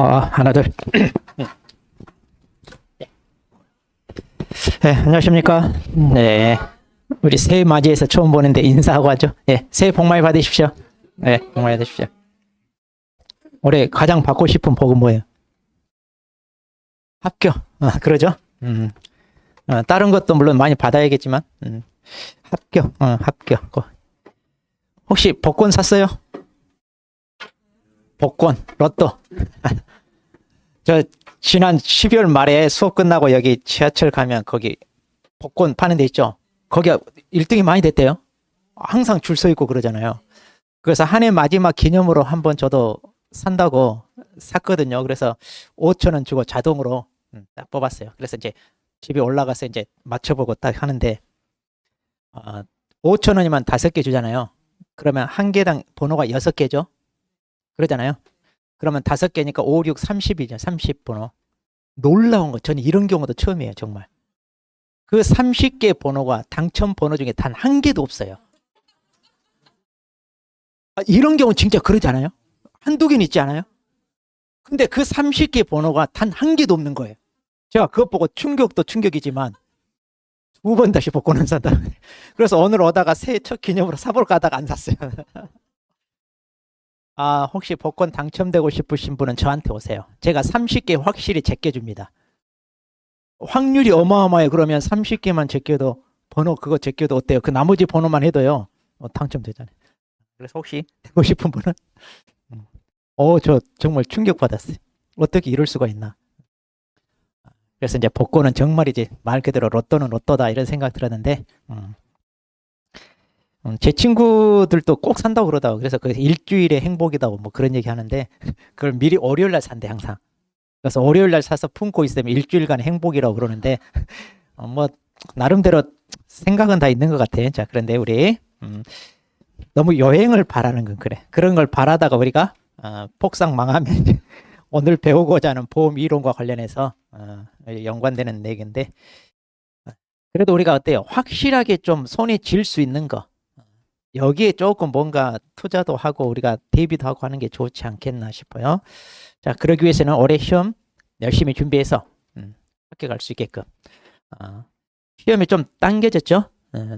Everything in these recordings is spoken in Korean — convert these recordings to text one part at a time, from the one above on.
하나, 둘. 네, 안녕하십니까. 네. 우리 새해 맞이해서 처음 보는데 인사하고 하죠. 네, 새해 복 많이 받으십시오. 네, 복 많이 받으십시오. 올해 가장 받고 싶은 복은 뭐예요? 합격. 그러죠. 다른 것도 물론 많이 받아야겠지만, 합격. 합격. 혹시 복권 샀어요? 복권, 로또. 저 지난 12월 말에 수업 끝나고 여기 지하철 가면 거기 복권 파는 데 있죠. 거기 1등이 많이 됐대요. 항상 줄 서 있고 그러잖아요. 그래서 한 해 마지막 기념으로 한번 저도 산다고 샀거든요. 그래서 5천 원 주고 자동으로 딱 뽑았어요. 그래서 이제 집에 올라가서 이제 맞춰보고 딱 하는데 5천 원이면 5개 주잖아요. 그러면 한 개당 번호가 6개죠. 그러잖아요. 그러면 5개니까 5, 6, 30이죠. 30번호. 놀라운 거. 저는 이런 경우도 처음이에요. 정말. 그 30개 번호가 당첨 번호 중에 단 한 개도 없어요. 이런 경우 진짜 그러지 않아요? 한두 개는 있지 않아요? 근데 그 30개 번호가 단 한 개도 없는 거예요. 제가 그것 보고 충격도 충격이지만 2번 다시 복권은 산다. 그래서 오늘 오다가 새해 첫 기념으로 사볼까 하다가 안 샀어요. 혹시 복권 당첨되고 싶으신 분은 저한테 오세요. 제가 30개 확실히 제껴줍니다. 확률이 어마어마해. 그러면 30개만 제껴도 번호 그거 제껴도 어때요? 그 나머지 번호만 해도요. 당첨되잖아요. 그래서 혹시 되고 싶은 분은 저 정말 충격받았어요. 어떻게 이럴 수가 있나. 그래서 이제 복권은 정말 이제 말 그대로 로또는 로또다 이런 생각 들었는데 제 친구들도 꼭 산다고 그러다가 그래서 그 일주일의 행복이다고 뭐 그런 얘기 하는데 그걸 미리 월요일 날 산대 항상. 그래서 월요일 날 사서 품고 있으면 일주일간 행복이라고 그러는데 뭐 나름대로 생각은 다 있는 것 같아. 자, 그런데 우리 너무 여행을 바라는 건 그래. 그런 걸 바라다가 우리가 폭삭 망하면 오늘 배우고자 하는 보험 이론과 관련해서 연관되는 얘기인데 그래도 우리가 어때요? 확실하게 좀 손에 쥘 수 있는 거 여기에 조금 뭔가 투자도 하고 우리가 대비도 하고 하는 게 좋지 않겠나 싶어요. 자, 그러기 위해서는 올해 시험 열심히 준비해서 합격할 수 있게끔 시험이 좀 당겨졌죠?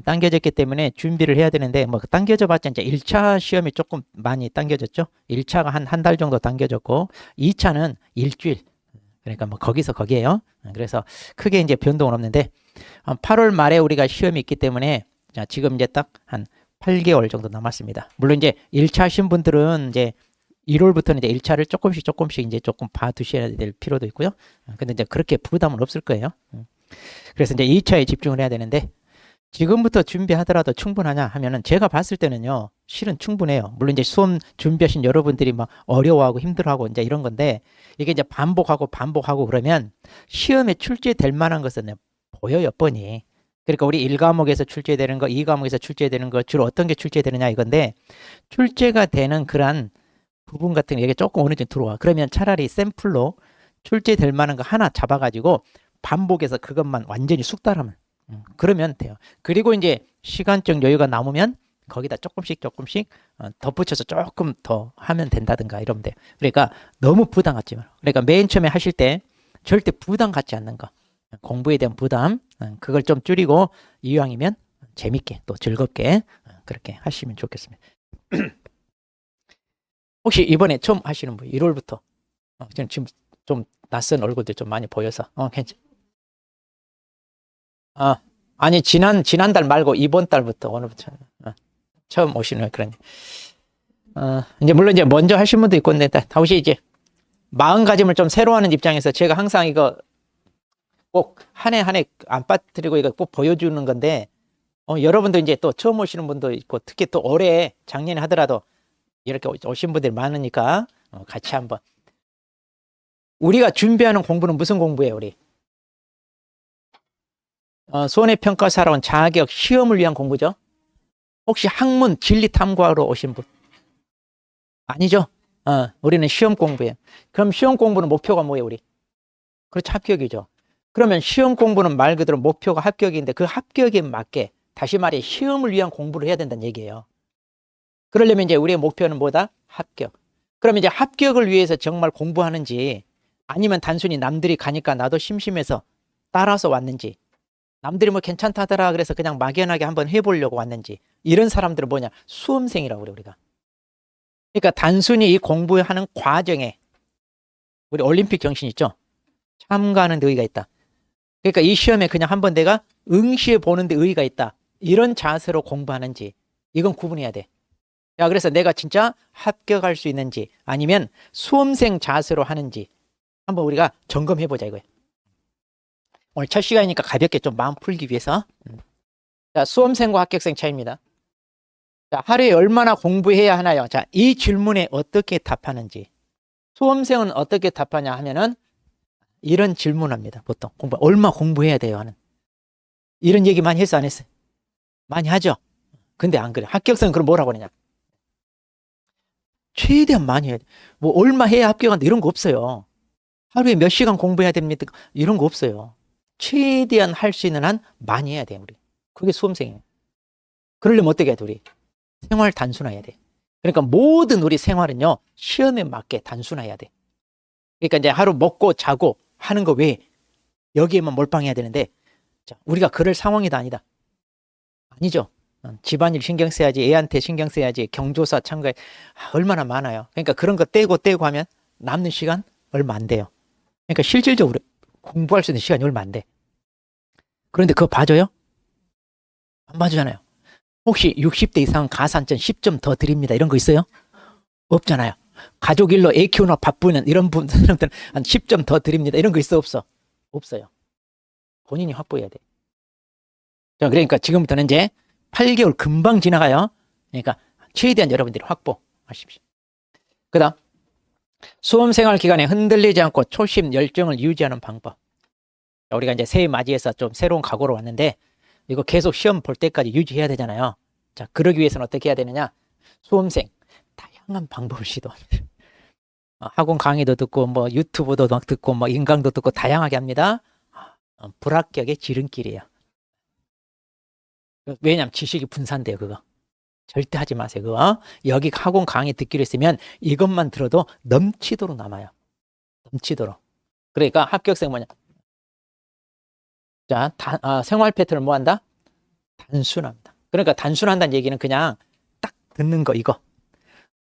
당겨졌기 때문에 준비를 해야 되는데 뭐 당겨져 봤자 이제 1차 시험이 조금 많이 당겨졌죠. 1차가 한 달 정도 당겨졌고 2차는 일주일. 그러니까 뭐 거기서 거기에요. 그래서 크게 이제 변동은 없는데 8월 말에 우리가 시험이 있기 때문에 자, 지금 이제 딱 한 8개월 정도 남았습니다. 물론 이제 1차 하신 분들은 이제 1월부터는 이제 1차를 조금씩 이제 조금 봐두셔야 될 필요도 있고요. 근데 이제 그렇게 부담은 없을 거예요. 그래서 이제 2차에 집중을 해야 되는데 지금부터 준비하더라도 충분하냐 하면은 제가 봤을 때는요, 실은 충분해요. 물론 이제 수험 준비하신 여러분들이 막 어려워하고 힘들어하고 이제 이런 건데 이게 이제 반복하고 그러면 시험에 출제될 만한 것은 보여요, 뻔히. 그러니까 우리 1과목에서 출제되는 거, 2과목에서 출제되는 거 주로 어떤 게 출제되느냐 이건데 출제가 되는 그런 부분 같은 게 조금 어느 정도 들어와. 그러면 차라리 샘플로 출제될 만한 거 하나 잡아가지고 반복해서 그것만 완전히 숙달하면 그러면 돼요. 그리고 이제 시간적 여유가 남으면 거기다 조금씩 덧붙여서 조금 더 하면 된다든가 이러면 돼요. 그러니까 너무 부담 갖지 마요. 그러니까 맨 처음에 하실 때 절대 부담 갖지 않는 거. 공부에 대한 부담 그걸 좀 줄이고 이왕이면 재밌게 또 즐겁게 그렇게 하시면 좋겠습니다. 혹시 이번에 처음 하시는 분 1월부터 지금 좀 낯선 얼굴들 좀 많이 보여서 괜찮. 아니 지난달 말고 이번 달부터 오늘부터 처음 오시는 그런. 이제 물론 이제 먼저 하신 분도 있고 근데 다시 이제 마음가짐을 좀 새로 하는 입장에서 제가 항상 이거 꼭 한 해 안 빠뜨리고 이거 꼭 보여주는 건데 여러분도 이제 또 처음 오시는 분도 있고 특히 또 올해 작년에 하더라도 이렇게 오신 분들이 많으니까 같이 한번 우리가 준비하는 공부는 무슨 공부예요 우리? 손해평가사로운 자격 시험을 위한 공부죠. 혹시 학문 진리 탐구하러 오신 분? 아니죠. 우리는 시험 공부예요. 그럼 시험 공부는 목표가 뭐예요 우리? 그렇죠, 합격이죠. 그러면 시험 공부는 말 그대로 목표가 합격인데 그 합격에 맞게 다시 말해 시험을 위한 공부를 해야 된다는 얘기예요. 그러려면 이제 우리의 목표는 뭐다? 합격. 그럼 이제 합격을 위해서 정말 공부하는지 아니면 단순히 남들이 가니까 나도 심심해서 따라서 왔는지 남들이 뭐 괜찮다더라 그래서 그냥 막연하게 한번 해보려고 왔는지 이런 사람들은 뭐냐? 수험생이라고 그래 우리가. 그러니까 단순히 이 공부하는 과정에 우리 올림픽 정신 있죠? 참가하는 데 의의가 있다. 그러니까 이 시험에 그냥 한번 내가 응시해 보는 데 의의가 있다. 이런 자세로 공부하는지 이건 구분해야 돼. 야, 그래서 내가 진짜 합격할 수 있는지 아니면 수험생 자세로 하는지 한번 우리가 점검해 보자 이거예요. 오늘 첫 시간이니까 가볍게 좀 마음 풀기 위해서. 자, 수험생과 합격생 차이입니다. 자, 하루에 얼마나 공부해야 하나요? 자, 이 질문에 어떻게 답하는지. 수험생은 어떻게 답하냐 하면은 이런 질문합니다. 보통 얼마 공부해야 돼요 하는 이런 얘기 많이 했어 안 했어요? 많이 하죠. 근데 안 그래. 합격생은 그럼 뭐라고 하느냐? 최대한 많이 해야 돼. 뭐 얼마 해야 합격한다 이런 거 없어요. 하루에 몇 시간 공부해야 됩니까? 이런 거 없어요. 최대한 할 수 있는 한 많이 해야 돼 우리. 그게 수험생이에요. 그러려면 어떻게 해야 돼 우리? 생활 단순화해야 돼. 그러니까 모든 우리 생활은요 시험에 맞게 단순화해야 돼. 그러니까 이제 하루 먹고 자고 하는 거 외에 여기에만 몰빵해야 되는데 자, 우리가 그럴 상황이 아니다. 아니죠. 집안일 신경 써야지, 애한테 신경 써야지, 경조사 참가해. 얼마나 많아요. 그러니까 그런 거 떼고 하면 남는 시간 얼마 안 돼요. 그러니까 실질적으로 공부할 수 있는 시간이 얼마 안 돼. 그런데 그거 봐줘요? 안 봐주잖아요. 혹시 60대 이상 가산점 10점 더 드립니다. 이런 거 있어요? 없잖아요. 가족 일로 애 키우느라 바쁘는 이런 분들은 한 10점 더 드립니다. 이런 거 있어 없어? 없어요. 본인이 확보해야 돼. 자, 그러니까 지금부터는 이제 8개월 금방 지나가요. 그러니까 최대한 여러분들이 확보하십시오. 그 다음 수험생활 기간에 흔들리지 않고 초심, 열정을 유지하는 방법. 우리가 이제 새해 맞이해서 좀 새로운 각오로 왔는데 이거 계속 시험 볼 때까지 유지해야 되잖아요. 자, 그러기 위해서는 어떻게 해야 되느냐? 수험생 다양한 방법을 시도합니다. 학원 강의도 듣고 뭐 유튜브도 막 듣고 뭐 인강도 듣고 다양하게 합니다. 불합격의 지름길이에요. 왜냐하면 지식이 분산돼요. 그거 절대 하지 마세요. 그거 여기 학원 강의 듣기로 했으면 이것만 들어도 넘치도록 남아요. 넘치도록. 그러니까 합격생 뭐냐? 자, 생활 패턴을 뭐 한다? 단순합니다. 그러니까 단순한다는 얘기는 그냥 딱 듣는 거 이거.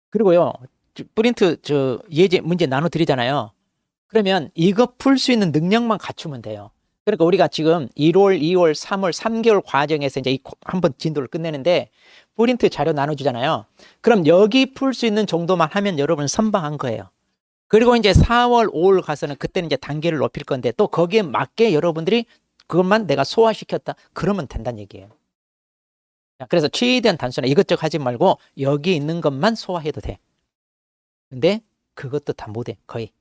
그리고요 프린트 예제 문제 나눠 드리잖아요. 그러면 이거 풀 수 있는 능력만 갖추면 돼요. 그러니까 우리가 지금 1월, 2월, 3월 3개월 과정에서 이제 한번 진도를 끝내는데 프린트 자료 나눠주잖아요. 그럼 여기 풀 수 있는 정도만 하면 여러분 선방한 거예요. 그리고 이제 4월, 5월 가서는 그때는 이제 단계를 높일 건데 또 거기에 맞게 여러분들이 그것만 내가 소화시켰다. 그러면 된다는 얘기예요. 그래서 최대한 단순해. 이것저것 하지 말고 여기 있는 것만 소화해도 돼. 근데 그것도 다 못해. 거의.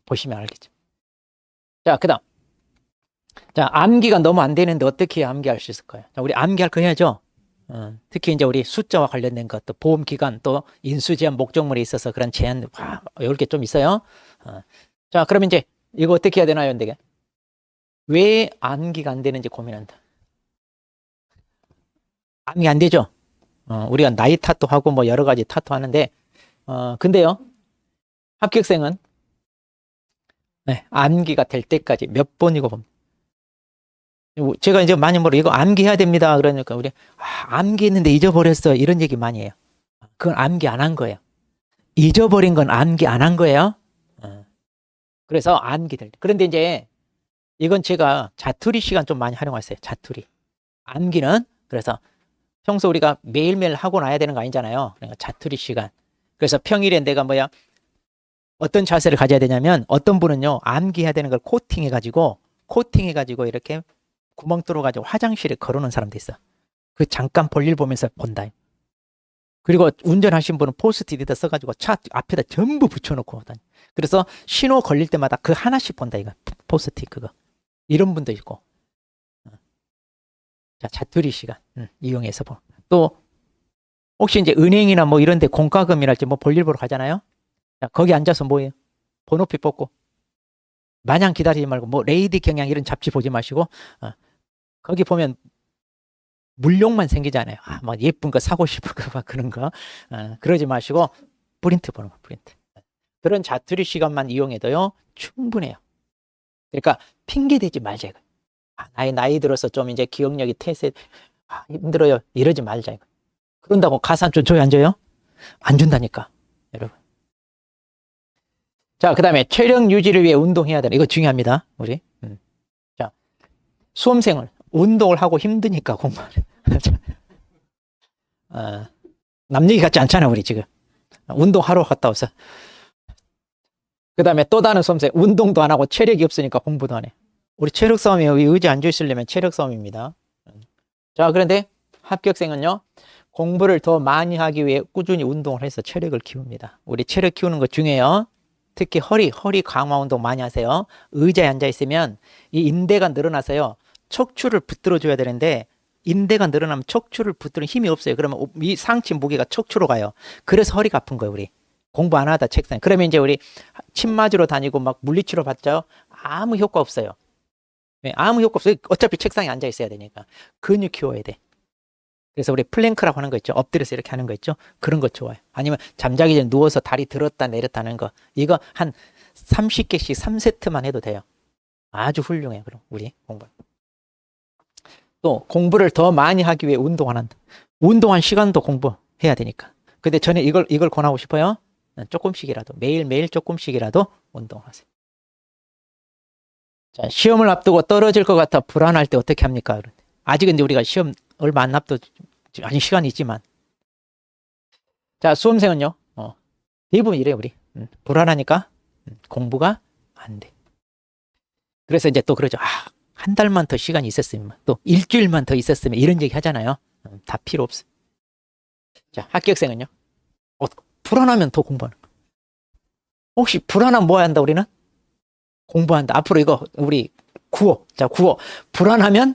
보시면 알겠죠. 자, 그 다음. 자, 암기가 너무 안 되는데 어떻게 암기할 수 있을까요? 자, 우리 암기할 거 해야죠. 특히 이제 우리 숫자와 관련된 것, 또 보험기간, 또 인수제한 목적물에 있어서 그런 제한, 이렇게 좀 있어요. 자, 그러면 이제 이거 어떻게 해야 되나요, 근데? 왜 암기가 안 되는지 고민한다. 암기 안 되죠? 우리가 나이 탓도 하고 뭐 여러 가지 탓도 하는데, 근데요, 합격생은 네, 암기가 될 때까지 몇 번이고 봅니다. 제가 이제 많이 이거 암기해야 됩니다. 그러니까 우리 암기했는데 잊어버렸어. 이런 얘기 많이 해요. 그건 암기 안 한 거예요. 잊어버린 건 암기 안 한 거예요. 그래서 암기들. 그런데 이제 이건 제가 자투리 시간 좀 많이 활용했어요. 자투리. 암기는 그래서 평소 우리가 매일매일 하고 나야 되는 거 아니잖아요. 그러니까 자투리 시간. 그래서 평일에 내가 어떤 자세를 가져야 되냐면 어떤 분은요 암기해야 되는 걸 코팅해가지고 이렇게 구멍 뚫어가지고 화장실에 걸어놓은 사람도 있어. 그 잠깐 볼일 보면서 본다. 그리고 운전하신 분은 포스트잇에다 써가지고 차 앞에다 전부 붙여놓고 다니. 그래서 신호 걸릴 때마다 그 하나씩 본다 이거. 포스트잇 그거. 이런 분도 있고. 자, 자투리 시간 이용해서 또 혹시 이제 은행이나 뭐 이런 데 공과금이랄지 뭐 볼일 보러 가잖아요. 자, 거기 앉아서 뭐예요? 번호표 뽑고 마냥 기다리지 말고 뭐 레이디 경향 이런 잡지 보지 마시고 거기 보면 물욕만 생기잖아요. 막 예쁜 거 사고 싶은 거 막 그런 거 그러지 마시고 프린트 보는 거, 프린트. 그런 자투리 시간만 이용해도요, 충분해요. 그러니까 핑계 대지 말자 이거. 나이 들어서 좀 이제 기억력이 퇴세, 힘들어요. 이러지 말자 이거. 그런다고 가산 좀 줘야 안 줘요? 안 준다니까, 여러분. 자, 그 다음에 체력 유지를 위해 운동해야 되는, 이거 중요합니다, 우리. 자, 수험생은 운동을 하고 힘드니까 공부하는. 남 얘기 같지 않잖아, 우리 지금. 운동하러 갔다 와서. 그 다음에 또 다른 수험생, 운동도 안 하고 체력이 없으니까 공부도 안 해. 우리 체력 싸움이에요. 의지 앉아 있으려면 체력 싸움입니다. 자, 그런데 합격생은요, 공부를 더 많이 하기 위해 꾸준히 운동을 해서 체력을 키웁니다. 우리 체력 키우는 거 중요해요. 특히 허리 강화 운동 많이 하세요. 의자에 앉아 있으면 이 인대가 늘어나서요, 척추를 붙들어 줘야 되는데, 인대가 늘어나면 척추를 붙드는 힘이 없어요. 그러면 이 상체 무게가 척추로 가요. 그래서 허리가 아픈 거예요, 우리. 공부 안 하다 책상에. 그러면 이제 우리 침 맞으러 다니고 막 물리치료 받죠? 아무 효과 없어요. 아무 효과 없어요. 어차피 책상에 앉아 있어야 되니까. 근육 키워야 돼. 그래서 우리 플랭크라고 하는 거 있죠? 엎드려서 이렇게 하는 거 있죠? 그런 거 좋아요. 아니면 잠자기 전에 누워서 다리 들었다 내렸다 하는 거. 이거 한 30개씩 3세트만 해도 돼요. 아주 훌륭해요. 그럼 우리 공부. 또 공부를 더 많이 하기 위해 운동을 한다. 운동한 시간도 공부해야 되니까. 근데 저는 이걸 권하고 싶어요. 조금씩이라도, 매일매일 조금씩이라도 운동하세요. 자, 시험을 앞두고 떨어질 것 같아 불안할 때 어떻게 합니까? 아직은 이제 우리가 시험 얼마 안 아직 시간이 있지만. 자, 수험생은요, 대부분 이래요, 우리. 불안하니까 공부가 안 돼. 그래서 이제 또 그러죠. 한 달만 더 시간이 있었으면, 또 일주일만 더 있었으면, 이런 얘기 하잖아요. 다 필요 없어. 자, 합격생은요, 불안하면 더 공부하는 거. 혹시 불안하면 뭐 한다, 우리는? 공부한다. 앞으로 이거 우리 구호. 자, 구호. 불안하면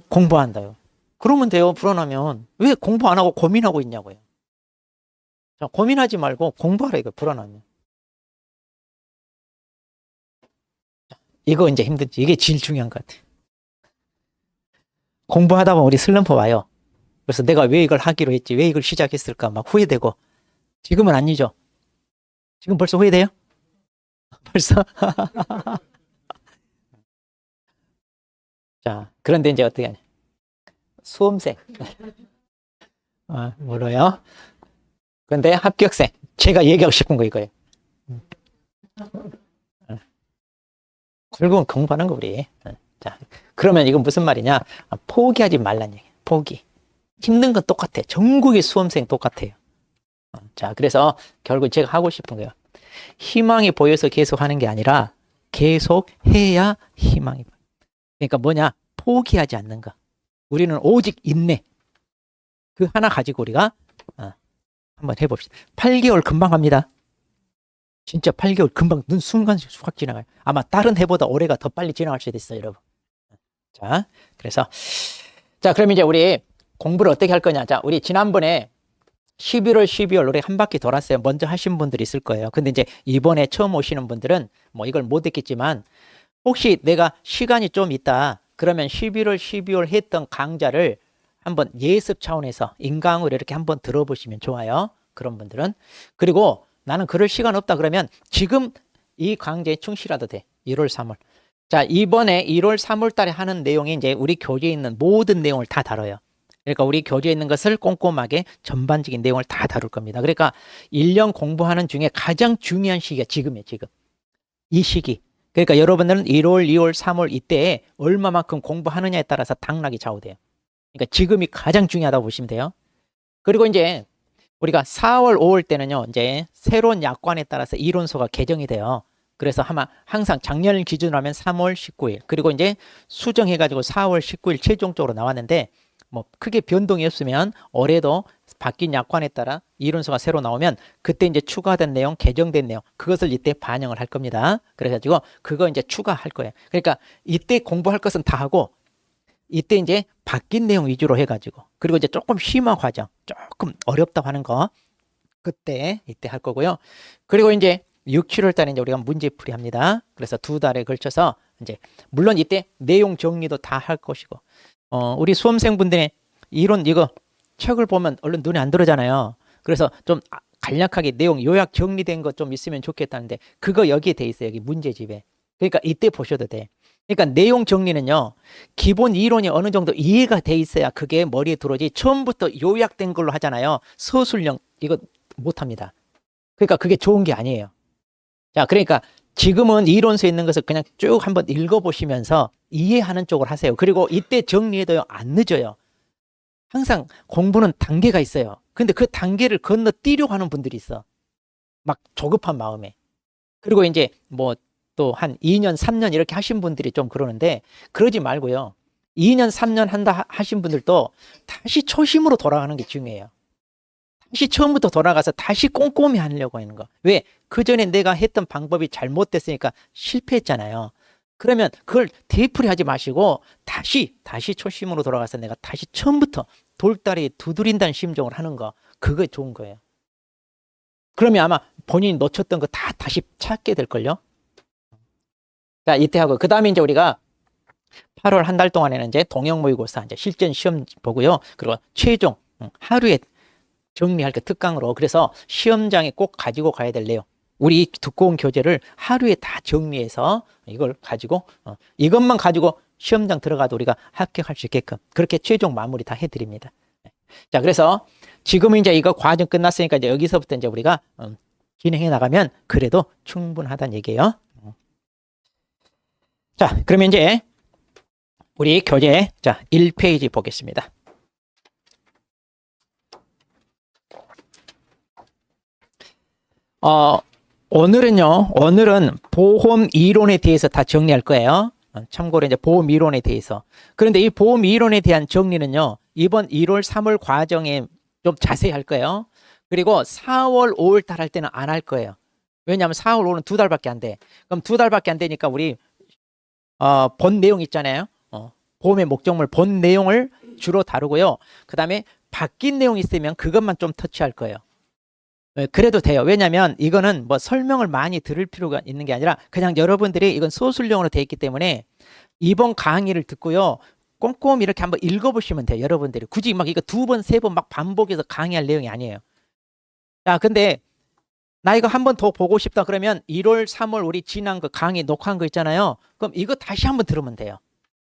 공부한다요. 그러면 돼요. 불안하면. 왜 공부 안 하고 고민하고 있냐고요. 자, 고민하지 말고 공부하라 이거, 불안하면. 이거 이제 힘든지. 이게 제일 중요한 것 같아요. 공부하다 보면 우리 슬럼프 와요. 그래서 내가 왜 이걸 하기로 했지? 왜 이걸 시작했을까? 막 후회되고. 지금은 아니죠. 지금 벌써 후회돼요? 벌써? 자, 그런데 이제 어떻게 하냐. 수험생. 뭐로요? 근데 합격생. 제가 얘기하고 싶은 거 이거예요. 결국은 공부하는 거, 우리. 자, 그러면 이건 무슨 말이냐? 포기하지 말란 얘기예요. 포기. 힘든 건 똑같아. 전국의 수험생 똑같아요. 자, 그래서 결국 제가 하고 싶은 거예요. 희망이 보여서 계속 하는 게 아니라 계속 해야 희망이 보여요. 그러니까 뭐냐? 포기하지 않는 거. 우리는 오직 인내. 그 하나 가지고 우리가 한번 해봅시다. 8개월 금방 합니다. 진짜 8개월 금방 눈 순간 확 지나가요. 아마 다른 해보다 올해가 더 빨리 지나갈 수도 있어요, 여러분. 자, 그래서 자, 그럼 이제 우리 공부를 어떻게 할 거냐? 자, 우리 지난번에 11월, 12월 우리 한 바퀴 돌았어요. 먼저 하신 분들이 있을 거예요. 근데 이제 이번에 처음 오시는 분들은 뭐 이걸 못 했겠지만, 혹시 내가 시간이 좀 있다 그러면 11월, 12월 했던 강좌를 한번 예습 차원에서 인강으로 이렇게 한번 들어보시면 좋아요. 그런 분들은. 그리고 나는 그럴 시간 없다 그러면 지금 이 강좌에 충실하도 돼. 1월, 3월. 자, 이번에 1월, 3월 달에 하는 내용이 이제 우리 교재에 있는 모든 내용을 다 다뤄요. 그러니까 우리 교재에 있는 것을 꼼꼼하게 전반적인 내용을 다 다룰 겁니다. 그러니까 1년 공부하는 중에 가장 중요한 시기가 지금이에요, 지금. 이 시기. 그러니까 여러분들은 1월, 2월, 3월 이때에 얼마만큼 공부하느냐에 따라서 당락이 좌우돼요. 그러니까 지금이 가장 중요하다고 보시면 돼요. 그리고 이제 우리가 4월, 5월 때는요, 이제 새로운 약관에 따라서 이론서가 개정이 돼요. 그래서 아마 항상 작년을 기준으로 하면 3월 19일. 그리고 이제 수정해가지고 4월 19일 최종적으로 나왔는데, 뭐 크게 변동이 없으면 올해도 바뀐 약관에 따라 이론서가 새로 나오면 그때 이제 추가된 내용, 개정된 내용, 그것을 이때 반영을 할 겁니다. 그래가지고 그거 이제 추가할 거예요. 그러니까 이때 공부할 것은 다 하고 이때 이제 바뀐 내용 위주로 해가지고, 그리고 이제 조금 심화 과정, 조금 어렵다고 하는 거 그때 이때 할 거고요. 그리고 이제 6, 7월 달에 이제 우리가 문제풀이 합니다. 그래서 2달에 걸쳐서 이제 물론 이때 내용 정리도 다 할 것이고, 우리 수험생분들의 이론 이거 책을 보면 얼른 눈에 안 들어오잖아요. 그래서 좀 간략하게 내용 요약 정리된 것 좀 있으면 좋겠다는데 그거 여기에 돼 있어요. 여기 문제집에. 그러니까 이때 보셔도 돼. 그러니까 내용 정리는요. 기본 이론이 어느 정도 이해가 돼 있어야 그게 머리에 들어오지. 처음부터 요약된 걸로 하잖아요. 서술형 이거 못합니다. 그러니까 그게 좋은 게 아니에요. 자, 그러니까 지금은 이론서에 있는 것을 그냥 쭉 한번 읽어보시면서 이해하는 쪽으로 하세요. 그리고 이때 정리해도요. 안 늦어요. 항상 공부는 단계가 있어요. 근데 그 단계를 건너뛰려고 하는 분들이 있어. 막 조급한 마음에. 그리고 이제 뭐 또 한 2년, 3년 이렇게 하신 분들이 좀 그러는데 그러지 말고요. 2년, 3년 한다 하신 분들도 다시 초심으로 돌아가는 게 중요해요. 다시 처음부터 돌아가서 다시 꼼꼼히 하려고 하는 거. 왜? 그전에 내가 했던 방법이 잘못됐으니까 실패했잖아요. 그러면 그걸 되풀이 하지 마시고 다시 초심으로 돌아가서 내가 다시 처음부터 돌다리 두드린다는 심정을 하는 거. 그거 좋은 거예요. 그러면 아마 본인이 놓쳤던 거 다 다시 찾게 될걸요. 자, 이때 하고 그 다음에 이제 우리가 8월 한 달 동안에는 이제 동형 모의고사 이제 실전 시험 보고요. 그리고 최종 하루에 정리할 게 특강으로 그래서 시험장에 꼭 가지고 가야 될 내용. 우리 두꺼운 교재를 하루에 다 정리해서 이걸 가지고 이것만 가지고 시험장 들어가도 우리가 합격할 수 있게끔 그렇게 최종 마무리 다 해드립니다. 자, 그래서 지금은 이제 이거 과정 끝났으니까 이제 여기서부터 이제 우리가 진행해 나가면 그래도 충분하다는 얘기예요. 자, 그러면 이제 우리 교재 자 1페이지 보겠습니다. 오늘은 보험 이론에 대해서 다 정리할 거예요. 참고로 이제 보험 이론에 대해서. 그런데 이 보험 이론에 대한 정리는요, 이번 1월, 3월 과정에 좀 자세히 할 거예요. 그리고 4월, 5월 달 할 때는 안 할 거예요. 왜냐하면 4월, 5월은 2달밖에 안 돼. 그럼 2달밖에 안 되니까 우리 본 내용 있잖아요. 보험의 목적물 본 내용을 주로 다루고요. 그 다음에 바뀐 내용이 있으면 그것만 좀 터치할 거예요. 그래도 돼요. 왜냐하면 이거는 뭐 설명을 많이 들을 필요가 있는 게 아니라 그냥 여러분들이 이건 소술용으로 되어 있기 때문에 이번 강의를 듣고요. 꼼꼼히 이렇게 한번 읽어보시면 돼요. 여러분들이 굳이 막 이거 2번, 3번 막 반복해서 강의할 내용이 아니에요. 자, 근데 나 이거 한 번 더 보고 싶다 그러면 1월, 3월 우리 지난 그 강의 녹화한 거 있잖아요. 그럼 이거 다시 한번 들으면 돼요.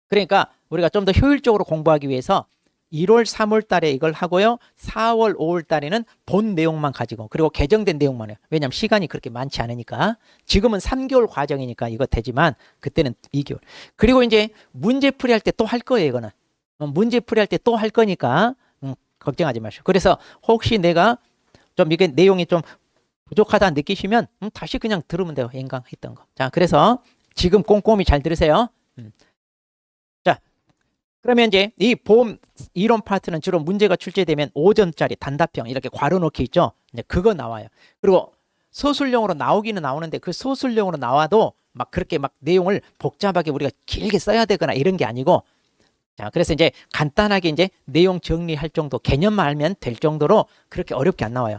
그러니까 우리가 좀 더 효율적으로 공부하기 위해서 1월, 3월 달에 이걸 하고요. 4월, 5월 달에는 본 내용만 가지고 그리고 개정된 내용만 해요. 왜냐하면 시간이 그렇게 많지 않으니까. 지금은 3개월 과정이니까 이거 되지만 그때는 2개월. 그리고 이제 문제풀이 할 때 또 할 거예요. 이거는. 문제풀이 할 때 또 할 거니까 걱정하지 마시고. 그래서 혹시 내가 좀 이게 내용이 좀 부족하다 느끼시면 다시 그냥 들으면 돼요. 인강했던 거. 자, 그래서 지금 꼼꼼히 잘 들으세요. 자, 그러면 이제 이 보험 이론 파트는 주로 문제가 출제되면 5점짜리 단답형 이렇게 괄호넣기 있죠. 이제 그거 나와요. 그리고 소술용으로 나오기는 나오는데 그 소술용으로 나와도 막 그렇게 막 내용을 복잡하게 우리가 길게 써야 되거나 이런 게 아니고 자, 그래서 이제 간단하게 이제 내용 정리할 정도 개념만 알면 될 정도로 그렇게 어렵게 안 나와요.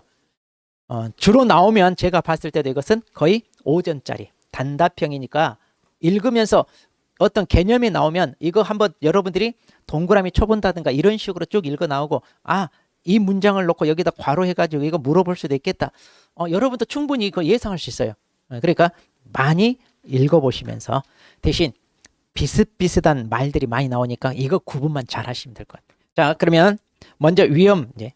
주로 나오면 제가 봤을 때도 이것은 거의 5점짜리 단답형이니까 읽으면서 어떤 개념이 나오면 이거 한번 여러분들이 동그라미 쳐본다든가 이런 식으로 쭉 읽어 나오고 이 문장을 놓고 여기다 괄호해가지고 이거 물어볼 수도 있겠다. 여러분도 충분히 이거 예상할 수 있어요. 그러니까 많이 읽어보시면서 대신 비슷비슷한 말들이 많이 나오니까 이거 구분만 잘 하시면 될 것 같아요. 자, 그러면 먼저 위험 이제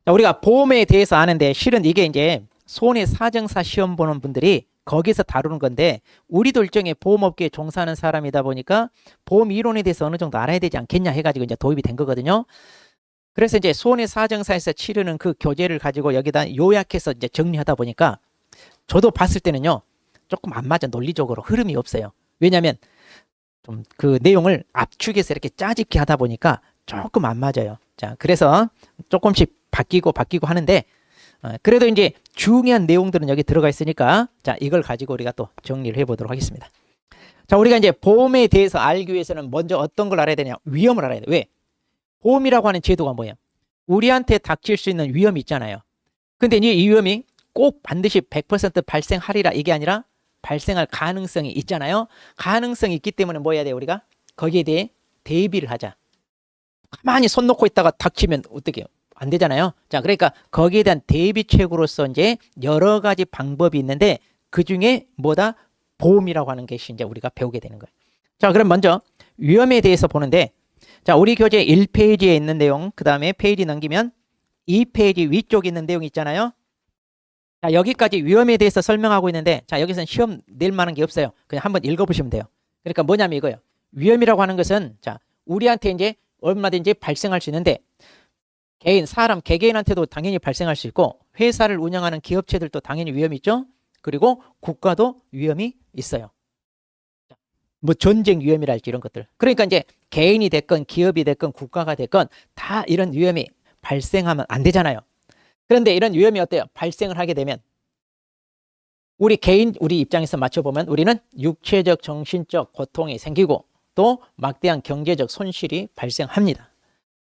우리가 보험에 대해서 아는데 실은 이게 이제 손해사정사 시험 보는 분들이 거기서 다루는 건데 우리도 일종의 보험업계에 종사하는 사람이다 보니까 보험 이론에 대해서 어느 정도 알아야 되지 않겠냐 해가지고 이제 도입이 된 거거든요. 그래서 이제 손해사정사에서 치르는 그 교재를 가지고 여기다 요약해서 이제 정리하다 보니까 저도 봤을 때는요 조금 안 맞아. 논리적으로 흐름이 없어요. 왜냐하면 좀 그 내용을 압축해서 이렇게 짜집게 하다 보니까 조금 안 맞아요. 자, 그래서 조금씩 바뀌고 하는데 그래도 이제 중요한 내용들은 여기 들어가 있으니까 자, 이걸 가지고 우리가 또 정리를 해보도록 하겠습니다. 자, 우리가 이제 보험에 대해서 알기 위해서는 먼저 어떤 걸 알아야 되냐? 위험을 알아야 돼. 왜? 보험이라고 하는 제도가 뭐예요? 우리한테 닥칠 수 있는 위험이 있잖아요. 근데 이제 이 위험이 꼭 반드시 100% 발생하리라 이게 아니라 발생할 가능성이 있잖아요. 가능성이 있기 때문에 뭐 해야 돼요? 우리가 거기에 대해 대비를 하자. 가만히 손 놓고 있다가 닥치면 어떻게 해요? 안 되잖아요. 자, 그러니까 거기에 대한 대비책으로서 이제 여러 가지 방법이 있는데 그 중에 뭐다? 보험이라고 하는 것이 이제 우리가 배우게 되는 거예요. 자, 그럼 먼저 위험에 대해서 보는데, 자, 우리 교재 1페이지에 있는 내용, 그 다음에 페이지 넘기면 2페이지 위쪽에 있는 내용 있잖아요. 자, 여기까지 위험에 대해서 설명하고 있는데, 자, 여기서는 시험 낼 만한 게 없어요. 그냥 한번 읽어보시면 돼요. 그러니까 뭐냐면 이거예요. 위험이라고 하는 것은, 자, 우리한테 이제 얼마든지 발생할 수 있는데, 개인, 사람, 개개인한테도 당연히 발생할 수 있고, 회사를 운영하는 기업체들도 당연히 위험이 있죠. 그리고 국가도 위험이 있어요. 뭐 전쟁 위험이랄지 이런 것들. 그러니까 이제 개인이 됐건 기업이 됐건 국가가 됐건 다 이런 위험이 발생하면 안 되잖아요. 그런데 이런 위험이 어때요? 발생을 하게 되면 우리 개인, 우리 입장에서 맞춰보면 우리는 육체적, 정신적 고통이 생기고 또 막대한 경제적 손실이 발생합니다.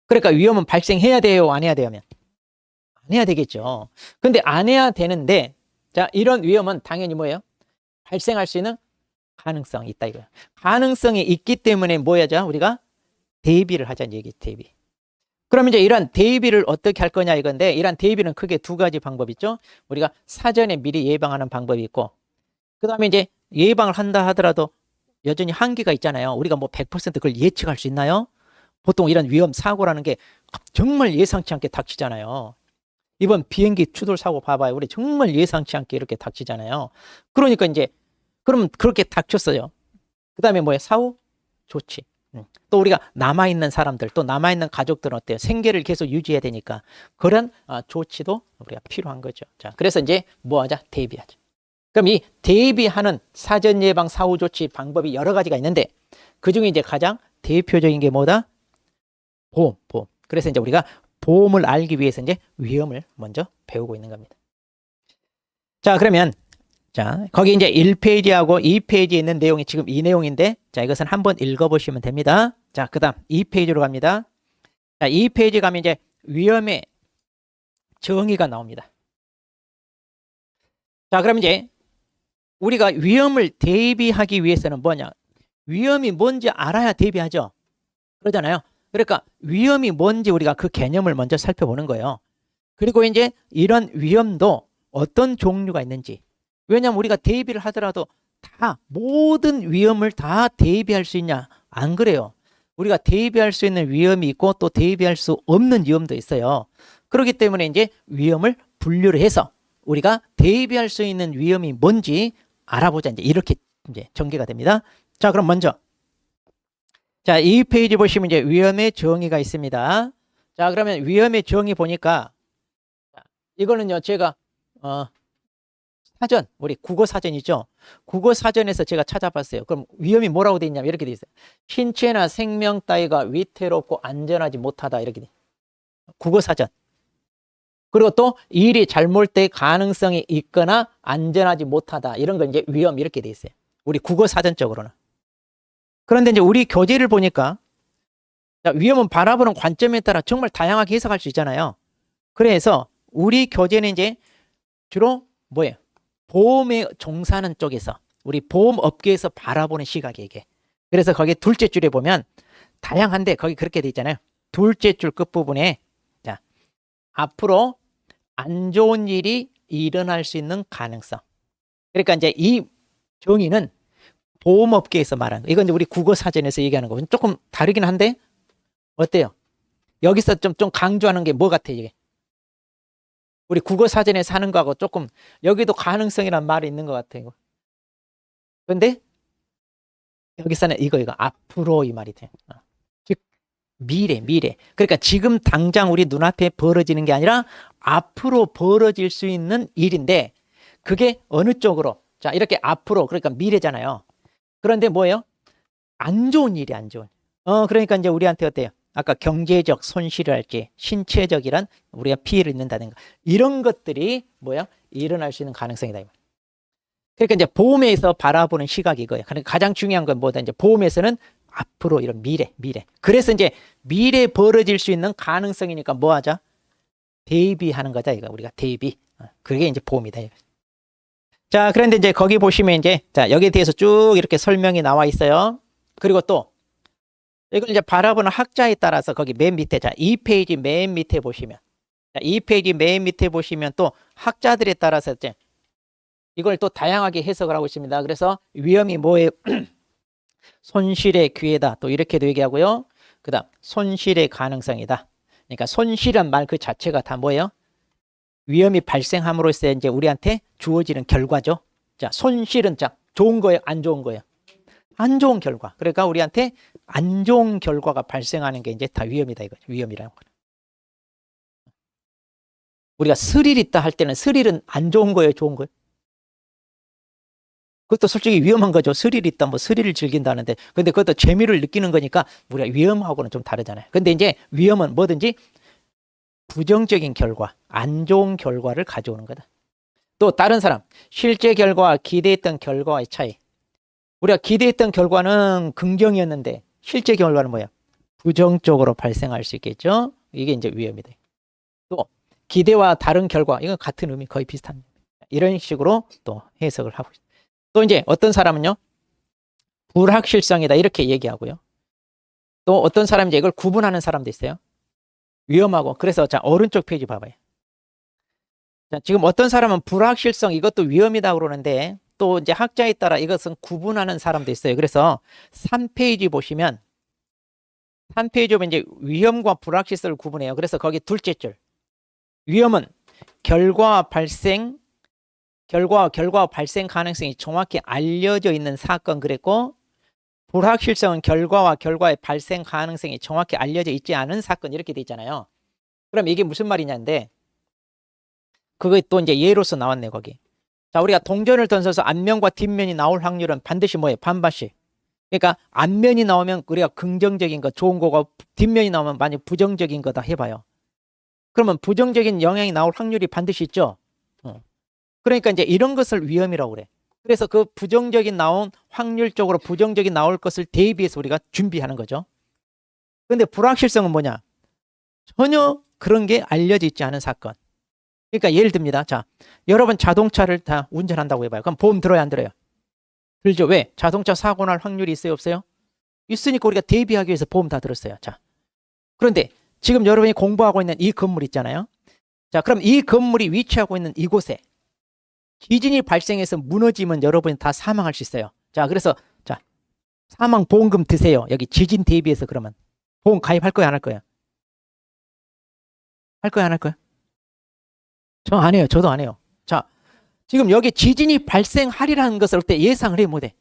그러니까 위험은 발생해야 돼요? 안 해야 돼요? 하면 안 해야 되겠죠. 근데 안 해야 되는데, 자, 이런 위험은 당연히 뭐예요? 발생할 수 있는 가능성이 있다 이거야. 가능성이 있기 때문에 뭐 하자? 우리가 대비를 하자는 얘기, 대비. 그럼 이제 이런 대비를 어떻게 할 거냐 이건데, 이런 대비는 크게 두 가지 방법이 있죠. 우리가 사전에 미리 예방하는 방법이 있고, 그 다음에 이제 예방을 한다 하더라도 여전히 한계가 있잖아요. 우리가 뭐 100% 그걸 예측할 수 있나요? 보통 이런 위험 사고라는 게 정말 예상치 않게 닥치잖아요. 이번 비행기 추돌 사고 봐봐요. 우리 정말 예상치 않게 이렇게 닥치잖아요. 그러니까 이제 그럼 그렇게 닥쳤어요. 그 다음에 뭐예요? 사후 조치. 또 우리가 남아있는 사람들, 또 남아있는 가족들은 어때요? 생계를 계속 유지해야 되니까 그런 조치도 우리가 필요한 거죠. 자, 그래서 이제 뭐 하자? 대비하자. 그럼 이 대비하는 사전 예방 사후 조치 방법이 여러 가지가 있는데 그 중에 이제 가장 대표적인 게 뭐다? 보험. 그래서 이제 우리가 보험을 알기 위해서 이제 위험을 먼저 배우고 있는 겁니다. 자, 그러면 자, 거기 이제 1페이지하고 2페이지에 있는 내용이 지금 이 내용인데, 자, 이것은 한번 읽어보시면 됩니다. 자, 그 다음 2페이지로 갑니다. 자, 2페이지 가면 이제 위험의 정의가 나옵니다. 자, 그럼 이제 우리가 위험을 대비하기 위해서는 뭐냐? 위험이 뭔지 알아야 대비하죠. 그러잖아요. 그러니까 위험이 뭔지 우리가 그 개념을 먼저 살펴보는 거예요. 그리고 이제 이런 위험도 어떤 종류가 있는지. 왜냐하면 우리가 대비를 하더라도 다 모든 위험을 다 대비할 수 있냐? 안 그래요. 우리가 대비할 수 있는 위험이 있고 또 대비할 수 없는 위험도 있어요. 그렇기 때문에 이제 위험을 분류를 해서 우리가 대비할 수 있는 위험이 뭔지 알아보자. 이제 이렇게 이제 전개가 됩니다. 자, 그럼 먼저 자, 이 페이지 보시면 이제 위험의 정의가 있습니다. 자, 그러면 위험의 정의 보니까 이거는요 제가 사전, 우리 국어 사전이죠. 국어 사전에서 제가 찾아봤어요. 그럼 위험이 뭐라고 돼 있냐면 이렇게 돼 있어요. 신체나 생명 따위가 위태롭고 안전하지 못하다 이렇게 돼. 국어 사전. 그리고 또 일이 잘못될 가능성이 있거나 안전하지 못하다 이런 건 이제 위험 이렇게 돼 있어요. 우리 국어 사전적으로는. 그런데 이제 우리 교재를 보니까 위험은 바라보는 관점에 따라 정말 다양하게 해석할 수 있잖아요. 그래서 우리 교재는 이제 주로 뭐예요? 보험에 종사하는 쪽에서 우리 보험업계에서 바라보는 시각이 이게. 그래서 거기 둘째 줄에 보면 다양한데 거기 그렇게 돼 있잖아요. 둘째 줄 끝부분에 자, 앞으로 안 좋은 일이 일어날 수 있는 가능성. 그러니까 이제 이 정의는 보험업계에서 말하는 거. 이건 이제 우리 국어 사전에서 얘기하는 거. 조금 다르긴 한데 어때요? 여기서 좀 강조하는 게 뭐 같아 이게? 우리 국어 사전에서 하는 거하고 조금 여기도 가능성이란 말이 있는 것 같아요. 그런데 여기서는 이거 앞으로 이 말이 돼. 즉 미래. 그러니까 지금 당장 우리 눈앞에 벌어지는 게 아니라 앞으로 벌어질 수 있는 일인데 그게 어느 쪽으로? 자, 이렇게 앞으로 그러니까 미래잖아요. 그런데 뭐예요? 안 좋은 일이 안 좋은. 그러니까 이제 우리한테 어때요? 아까 경제적 손실을 할지 신체적이란 우리가 피해를 입는다든가 이런 것들이 뭐야? 일어날 수 있는 가능성이다. 그러니까 이제 보험에서 바라보는 시각이 이거예요. 그러니까 가장 중요한 건 뭐다? 이제 보험에서는 앞으로 이런 미래. 그래서 이제 미래에 벌어질 수 있는 가능성이니까 뭐 하자? 대비하는 거다. 이거 우리가 대비. 그게 이제 보험이다. 이거. 자, 그런데 이제 거기 보시면 이제 자, 여기에 대해서 쭉 이렇게 설명이 나와 있어요. 그리고 또 이걸 이제 바라보는 학자에 따라서 거기 맨 밑에 자, 2페이지 맨 밑에 보시면 자, 이 페이지 맨 밑에 보시면 또 학자들에 따라서 이제 이걸 또 다양하게 해석을 하고 있습니다. 그래서 위험이 뭐예요? 손실의 기회다. 또 이렇게도 얘기하고요. 그 다음 손실의 가능성이다. 그러니까 손실이란 말 그 자체가 다 뭐예요? 위험이 발생함으로써 이제 우리한테 주어지는 결과죠. 자, 손실은 자, 좋은 거예요? 안 좋은 거예요? 안 좋은 결과. 그러니까 우리한테 안 좋은 결과가 발생하는 게 이제 다 위험이다 이거죠. 위험이라는 거는. 우리가 스릴 있다 할 때는 스릴은 안 좋은 거예요? 좋은 거예요? 그것도 솔직히 위험한 거죠. 스릴 있다, 뭐 스릴을 즐긴다는데. 근데 그것도 재미를 느끼는 거니까 우리가 위험하고는 좀 다르잖아요. 근데 이제 위험은 뭐든지 부정적인 결과, 안 좋은 결과를 가져오는 거다. 또 다른 사람, 실제 결과와 기대했던 결과의 차이. 우리가 기대했던 결과는 긍정이었는데 실제 결과는 뭐야? 부정적으로 발생할 수 있겠죠. 이게 이제 위험이다. 또 기대와 다른 결과, 이건 같은 의미, 거의 비슷한 이런 식으로 또 해석을 하고 있습니다. 또 이제 어떤 사람은요, 불확실성이다 이렇게 얘기하고요. 또 어떤 사람이 이제 이걸 구분하는 사람도 있어요. 위험하고. 그래서 자, 오른쪽 페이지 봐봐요. 자, 지금 어떤 사람은 불확실성 이것도 위험이다 그러는데 또 이제 학자에 따라 이것은 구분하는 사람도 있어요. 그래서 3페이지 보시면 3페이지 보면 이제 위험과 불확실성을 구분해요. 그래서 거기 둘째 줄. 위험은 결과와 발생 가능성이 정확히 알려져 있는 사건 그랬고, 불확실성은 결과와 결과의 발생 가능성이 정확히 알려져 있지 않은 사건 이렇게 돼 있잖아요. 그럼 이게 무슨 말이냐인데 그거 또 이제 예로서 나왔네 거기. 자, 우리가 동전을 던져서 앞면과 뒷면이 나올 확률은 반드시 뭐예요? 반반씩. 그러니까 앞면이 나오면 우리가 긍정적인 거 좋은 거고 뒷면이 나오면 만약 부정적인 거다 해봐요. 그러면 부정적인 영향이 나올 확률이 반드시 있죠. 그러니까 이제 이런 것을 위험이라고 그래. 그래서 그 부정적인 나온 확률적으로 부정적인 나올 것을 대비해서 우리가 준비하는 거죠. 근데 불확실성은 뭐냐? 전혀 그런 게 알려져 있지 않은 사건. 그러니까 예를 듭니다. 자, 여러분 자동차를 다 운전한다고 해봐요. 그럼 보험 들어요, 안 들어요? 들죠. 왜? 자동차 사고 날 확률이 있어요, 없어요? 있으니까 우리가 대비하기 위해서 보험 다 들었어요. 자, 그런데 지금 여러분이 공부하고 있는 이 건물 있잖아요. 자, 그럼 이 건물이 위치하고 있는 이곳에 지진이 발생해서 무너지면 여러분이 다 사망할 수 있어요. 자, 그래서 자, 사망 보험금 드세요. 여기 지진 대비해서. 그러면 보험 가입할 거야, 안 할 거야? 할 거야, 안 할 거야? 저 안 해요. 저도 안 해요. 자, 지금 여기 지진이 발생하리라는 것을 어때 예상을 해 못해?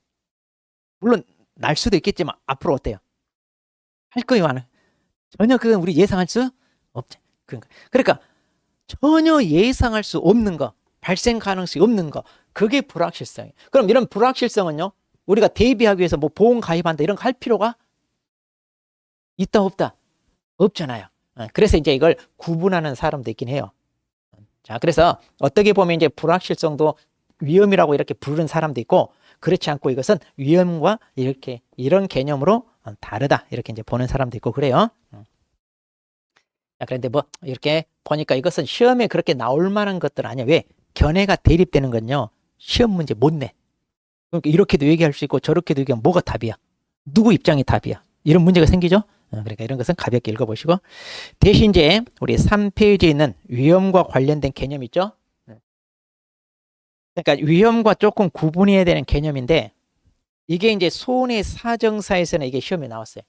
물론 날 수도 있겠지만 앞으로 어때요? 할 거예요, 안 해요? 전혀 그건 우리 예상할 수 없지. 그러니까 전혀 예상할 수 없는 거, 발생 가능성이 없는 거, 그게 불확실성이에요. 그럼 이런 불확실성은요, 우리가 대비하기 위해서 뭐 보험 가입한다 이런 거 할 필요가 있다 없다? 없잖아요. 그래서 이제 이걸 구분하는 사람도 있긴 해요. 자, 그래서 어떻게 보면 이제 불확실성도 위험이라고 이렇게 부르는 사람도 있고, 그렇지 않고 이것은 위험과 이렇게 이런 개념으로 다르다 이렇게 이제 보는 사람도 있고 그래요. 자, 그런데 뭐 이렇게 보니까 이것은 시험에 그렇게 나올 만한 것들 아니야. 왜? 견해가 대립되는 건요, 시험 문제 못 내. 그러니까 이렇게도 얘기할 수 있고 저렇게도 얘기하면 뭐가 답이야? 누구 입장이 답이야? 이런 문제가 생기죠. 그러니까 이런 것은 가볍게 읽어보시고, 대신 이제 우리 3페이지에 있는 위험과 관련된 개념 있죠. 그러니까 위험과 조금 구분해야 되는 개념인데, 이게 이제 손해사정사에서는 이게 시험에 나왔어요.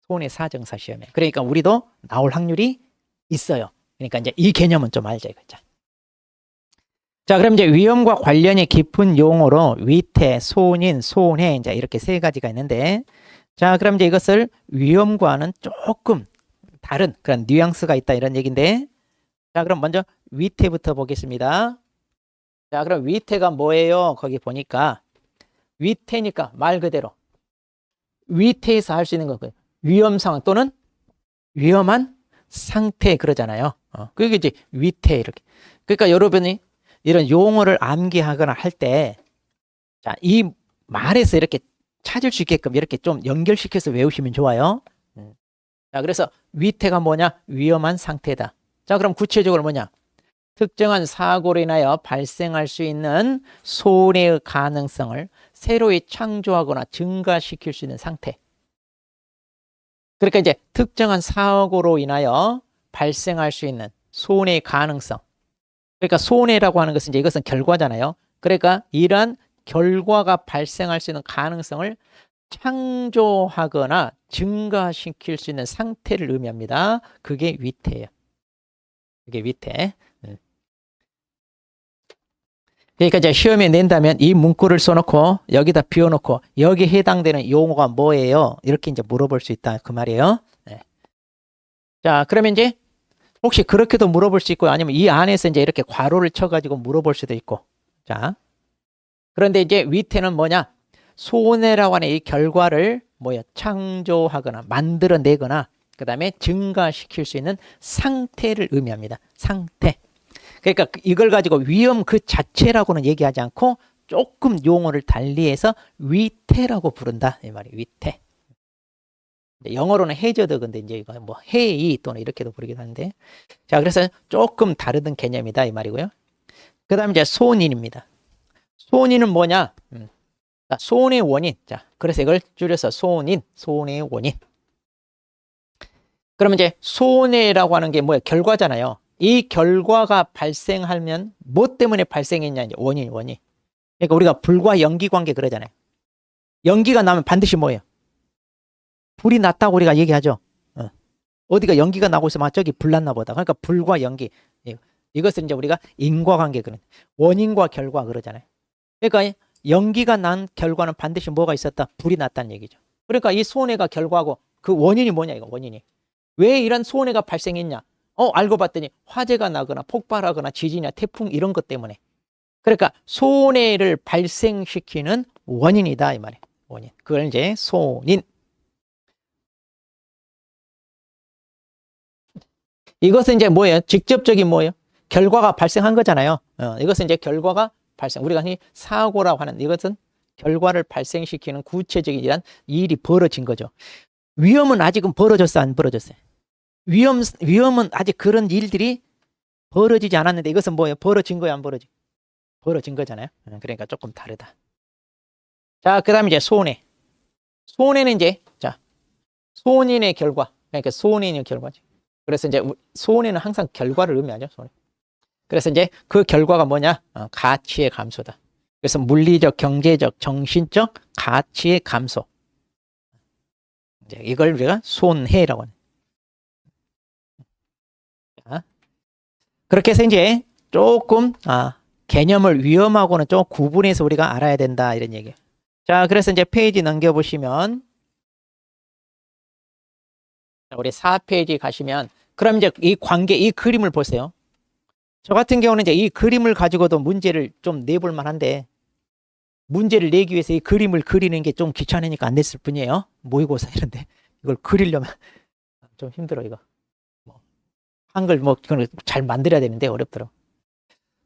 손해사정사 시험에. 그러니까 우리도 나올 확률이 있어요. 그러니까 이제 이 개념은 좀 알자 이거죠. 자, 그럼 이제 위험과 관련이 깊은 용어로 위태, 손인, 손해 이제 이렇게 세 가지가 있는데, 자, 그럼 이제 이것을 위험과는 조금 다른 그런 뉘앙스가 있다 이런 얘기인데, 자, 그럼 먼저 위태부터 보겠습니다. 자, 그럼 위태가 뭐예요? 거기 보니까 위태니까 말 그대로 위태에서 할 수 있는 거, 위험 상황 또는 위험한 상태 그러잖아요. 그게 이제 위태 이렇게. 그러니까 여러분이 이런 용어를 암기하거나 할 때, 자, 이 말에서 이렇게 찾을 수 있게끔 이렇게 좀 연결시켜서 외우시면 좋아요. 자, 그래서 위태가 뭐냐? 위험한 상태다. 자, 그럼 구체적으로 뭐냐? 특정한 사고로 인하여 발생할 수 있는 손해의 가능성을 새로이 창조하거나 증가시킬 수 있는 상태. 그러니까 이제 특정한 사고로 인하여 발생할 수 있는 손해의 가능성. 그러니까 손해라고 하는 것은 이제 이것은 결과잖아요. 그러니까 이러한 결과가 발생할 수 있는 가능성을 창조하거나 증가시킬 수 있는 상태를 의미합니다. 그게 위태예요. 그게 위태. 그러니까 이제 시험에 낸다면 이 문구를 써놓고 여기다 비워놓고 여기 해당되는 용어가 뭐예요? 이렇게 이제 물어볼 수 있다 그 말이에요. 네. 자, 그러면 이제 혹시 그렇게도 물어볼 수 있고 아니면 이 안에서 이제 이렇게 괄호를 쳐가지고 물어볼 수도 있고. 자, 그런데 이제 위태는 뭐냐? 손해라고 하는 이 결과를 뭐야? 창조하거나 만들어내거나 그 다음에 증가시킬 수 있는 상태를 의미합니다. 상태. 그러니까 이걸 가지고 위험 그 자체라고는 얘기하지 않고 조금 용어를 달리해서 위태라고 부른다 이 말이 위태. 영어로는 해저드 근데 이제 이거 뭐 해이 또는 이렇게도 부르기도 하는데 자 그래서 조금 다르던 개념이다 이 말이고요. 그다음에 이제 손인입니다. 손인은 뭐냐? 자, 손의 원인. 자 그래서 이걸 줄여서 손인, 손의 원인. 그러면 이제 손해라고 하는 게 뭐야? 결과잖아요. 이 결과가 발생하면 뭐 때문에 발생했냐 이제 원인. 그러니까 우리가 불과 연기 관계 그러잖아요. 연기가 나면 반드시 뭐예요? 불이 났다고 우리가 얘기하죠. 어디가 연기가 나고 있으면 저기 불 났나 보다. 그러니까 불과 연기. 이것은 이제 우리가 인과관계 그런 원인과 결과 그러잖아요. 그러니까 연기가 난 결과는 반드시 뭐가 있었다? 불이 났다는 얘기죠. 그러니까 이 손해가 결과고 그 원인이 뭐냐 이거 원인이. 왜 이런 손해가 발생했냐? 알고 봤더니 화재가 나거나 폭발하거나 지진이나 태풍 이런 것 때문에. 그러니까 손해를 발생시키는 원인이다 이 말이에요. 원인. 그걸 이제 손인. 이것은 이제 뭐예요? 직접적인 뭐예요? 결과가 발생한 거잖아요. 이것은 이제 결과가 발생. 우리가 흔히 사고라고 하는 이것은 결과를 발생시키는 구체적인 일이 벌어진 거죠. 위험은 아직은 벌어졌어, 안 벌어졌어요? 위험은 아직 그런 일들이 벌어지지 않았는데 이것은 뭐예요? 벌어진 거야, 안 벌어진? 벌어진 거잖아요. 그러니까 조금 다르다. 자, 그다음에 이제 손해. 손해는 이제 자 손인의 결과. 그러니까 손인의 결과지. 그래서 이제 손해는 항상 결과를 의미하죠. 손해. 그래서 이제 그 결과가 뭐냐? 가치의 감소다. 그래서 물리적, 경제적, 정신적 가치의 감소. 이제 이걸 우리가 손해라고 하는. 자, 그렇게 해서 이제 조금 개념을 위험하고는 좀 구분해서 우리가 알아야 된다 이런 얘기예요. 자, 그래서 이제 페이지 넘겨보시면 우리 4페이지 가시면 그럼 이제 이 관계, 이 그림을 보세요. 저 같은 경우는 이제 이 그림을 가지고도 문제를 좀 내볼 만한데 문제를 내기 위해서 이 그림을 그리는 게 좀 귀찮으니까 안 냈을 뿐이에요. 모의고사 이런데 이걸 그리려면 좀 힘들어 이거. 한글 잘 만들어야 되는데 어렵더라고.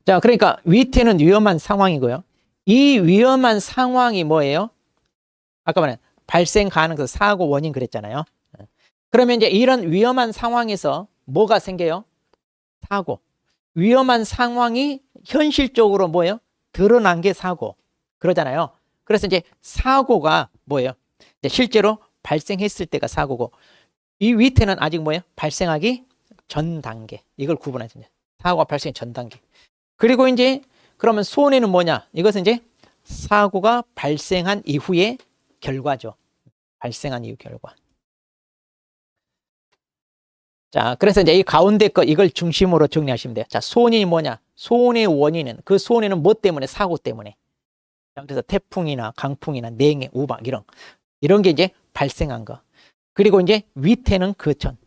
자, 그러니까 위태는 위험한 상황이고요. 이 위험한 상황이 뭐예요? 아까 말한 발생 가능성, 사고 원인 그랬잖아요. 그러면 이제 이런 위험한 상황에서 뭐가 생겨요? 사고. 위험한 상황이 현실적으로 뭐예요? 드러난 게 사고. 그러잖아요. 그래서 이제 사고가 뭐예요? 이제 실제로 발생했을 때가 사고고 이 위태는 아직 뭐예요? 발생하기 전 단계. 이걸 구분하죠. 사고가 발생 전 단계. 그리고 이제 그러면 손해는 뭐냐? 이것은 이제 사고가 발생한 이후의 결과죠. 발생한 이후 결과. 자, 그래서 이제 이 가운데 거 이걸 중심으로 정리하시면 돼요. 자, 손해이 뭐냐? 손해의 원인은 그 손해는 뭐 때문에? 사고 때문에. 자, 그래서 태풍이나 강풍이나 냉해, 우박 이런 게 이제 발생한 거. 그리고 이제 위태는 그 전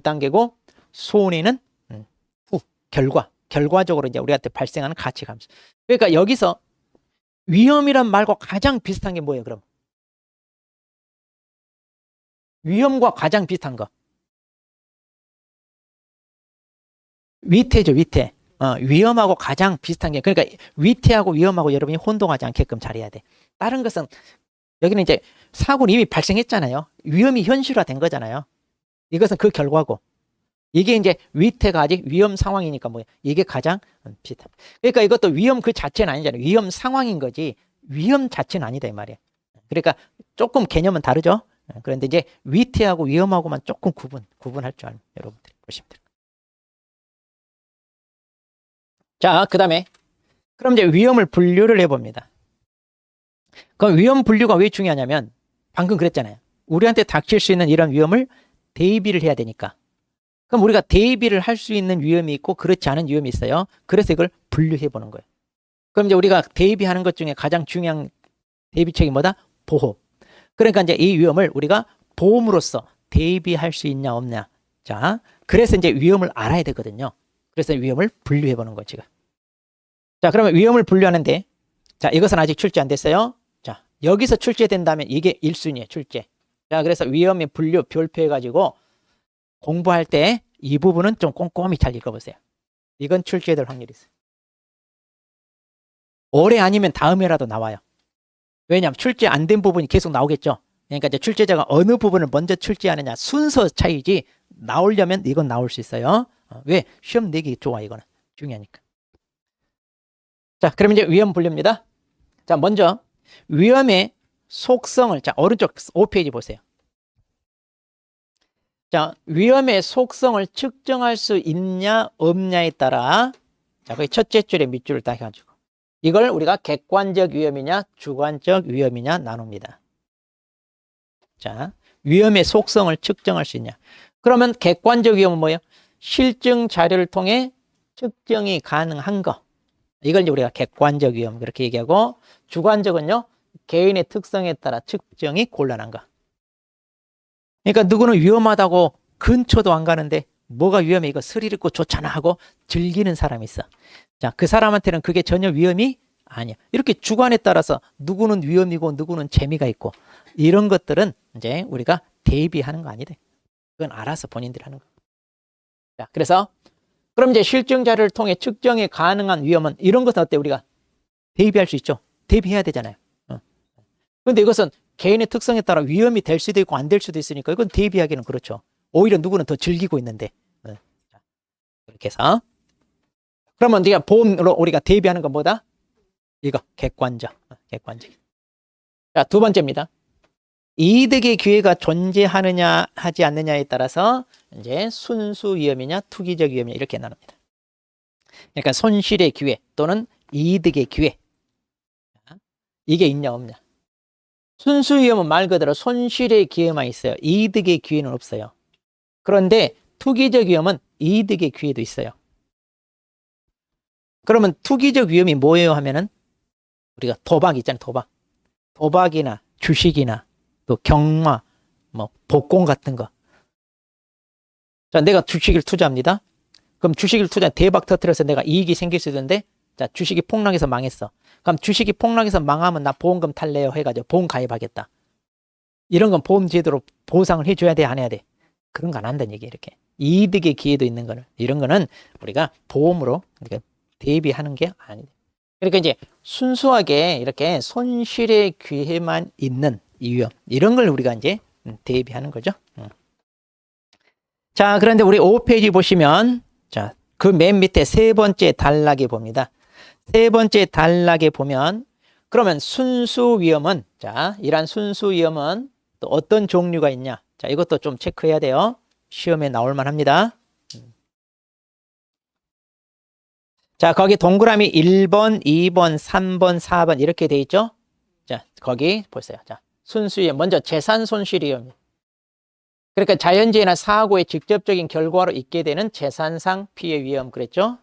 단계고 손해는 후 결과적으로 이제 우리한테 발생하는 가치 감소. 그러니까 여기서 위험이란 말과 가장 비슷한 게 뭐예요? 그럼 위험과 가장 비슷한 거. 위태죠, 위태. 위험하고 가장 비슷한 게, 그러니까 위태하고 위험하고 여러분이 혼동하지 않게끔 잘해야 돼. 다른 것은, 여기는 이제 사고는 이미 발생했잖아요. 위험이 현실화된 거잖아요. 이것은 그 결과고. 이게 이제 위태가 아직 위험 상황이니까 뭐야. 이게 가장 비슷합니다. 그러니까 이것도 위험 그 자체는 아니잖아요. 위험 상황인 거지. 위험 자체는 아니다, 이 말이에요. 그러니까 조금 개념은 다르죠. 그런데 이제 위태하고 위험하고만 조금 구분할 줄 알면 여러분들이 보시면 돼요. 자, 그 다음에 그럼 이제 위험을 분류를 해봅니다. 그럼 위험 분류가 왜 중요하냐면 방금 그랬잖아요. 우리한테 닥칠 수 있는 이런 위험을 대비를 해야 되니까. 그럼 우리가 대비를 할 수 있는 위험이 있고 그렇지 않은 위험이 있어요. 그래서 이걸 분류해 보는 거예요. 그럼 이제 우리가 대비하는 것 중에 가장 중요한 대비책이 뭐다? 보호. 그러니까 이제 이 위험을 우리가 보험으로써 대비할 수 있냐 없냐. 자, 그래서 이제 위험을 알아야 되거든요. 그래서 위험을 분류해 보는 거예요, 지금. 자, 그러면 위험을 분류하는데, 자, 이것은 아직 출제 안 됐어요. 자, 여기서 출제된다면 이게 1순위예요, 출제. 자, 그래서 위험의 분류 별표해가지고 공부할 때 이 부분은 좀 꼼꼼히 잘 읽어보세요. 이건 출제될 확률이 있어요. 올해 아니면 다음에라도 나와요. 왜냐하면 출제 안 된 부분이 계속 나오겠죠. 그러니까 이제 출제자가 어느 부분을 먼저 출제하느냐 순서 차이지 나오려면 이건 나올 수 있어요. 왜? 시험 내기 좋아, 이거는. 중요하니까. 자, 그럼 이제 위험 분류입니다. 자, 먼저 위험의 속성을, 자, 오른쪽 5페이지 보세요. 자, 위험의 속성을 측정할 수 있냐 없냐에 따라, 자, 거기 첫째 줄에 밑줄을 딱 해가지고 이걸 우리가 객관적 위험이냐 주관적 위험이냐 나눕니다. 자, 위험의 속성을 측정할 수 있냐. 그러면 객관적 위험은 뭐예요? 실증 자료를 통해 측정이 가능한 거. 이걸 이제 우리가 객관적 위험 그렇게 얘기하고, 주관적은요, 개인의 특성에 따라 측정이 곤란한 거. 그러니까 누구는 위험하다고 근처도 안 가는데 뭐가 위험해, 이거 스릴 있고 좋잖아 하고 즐기는 사람이 있어. 자, 그 사람한테는 그게 전혀 위험이 아니야. 이렇게 주관에 따라서 누구는 위험이고 누구는 재미가 있고, 이런 것들은 이제 우리가 대비하는 거 아니래. 그건 알아서 본인들이 하는 거. 자, 그래서 그럼 이제 실증 자료를 통해 측정이 가능한 위험은, 이런 것은 어때? 우리가 대비할 수 있죠. 대비해야 되잖아요. 그런데 이것은 개인의 특성에 따라 위험이 될 수도 있고 안 될 수도 있으니까 이건 대비하기는 그렇죠. 오히려 누구는 더 즐기고 있는데. 자, 이렇게 해서 그러면 우리가 보험으로 우리가 대비하는 건 뭐다? 이거 객관적. 객관적. 자, 두 번째입니다. 이득의 기회가 존재하느냐 하지 않느냐에 따라서 이제 순수 위험이냐 투기적 위험이냐 이렇게 나눕니다. 그러니까 손실의 기회 또는 이득의 기회, 이게 있냐 없냐. 순수 위험은 말 그대로 손실의 기회만 있어요. 이득의 기회는 없어요. 그런데 투기적 위험은 이득의 기회도 있어요. 그러면 투기적 위험이 뭐예요 하면은 우리가 도박 있잖아요. 도박이나 주식이나 또 경마, 뭐 복권 같은 거. 자, 내가 주식을 투자합니다. 그럼 주식을 투자 대박 터뜨려서 내가 이익이 생길 수 있는데, 자, 주식이 폭락해서 망했어. 그럼 주식이 폭락해서 망하면 나 보험금 탈래요 해가지고 보험 가입하겠다. 이런 건 보험 제도로 보상을 해줘야 돼, 안 해야 돼? 그런 거 안 한다는 얘기. 이렇게 이득의 기회도 있는 거는, 이런 거는 우리가 보험으로 이렇게 대비하는 게 아니다. 그러니까 이제 순수하게 이렇게 손실의 기회만 있는 이 위험, 이런 걸 우리가 이제 대비하는 거죠. 자, 그런데 우리 5페이지 보시면, 자, 그 맨 밑에 세 번째 단락에 봅니다. 세 번째 단락에 보면, 그러면 순수 위험은, 자, 이러한 순수 위험은 또 어떤 종류가 있냐. 자, 이것도 좀 체크해야 돼요. 시험에 나올 만합니다. 자, 거기 동그라미 1번, 2번, 3번, 4번 이렇게 돼 있죠? 자, 거기 보세요. 자, 순수 위험. 먼저 재산 손실 위험. 그러니까 자연재해나 사고의 직접적인 결과로 있게 되는 재산상 피해 위험 그랬죠?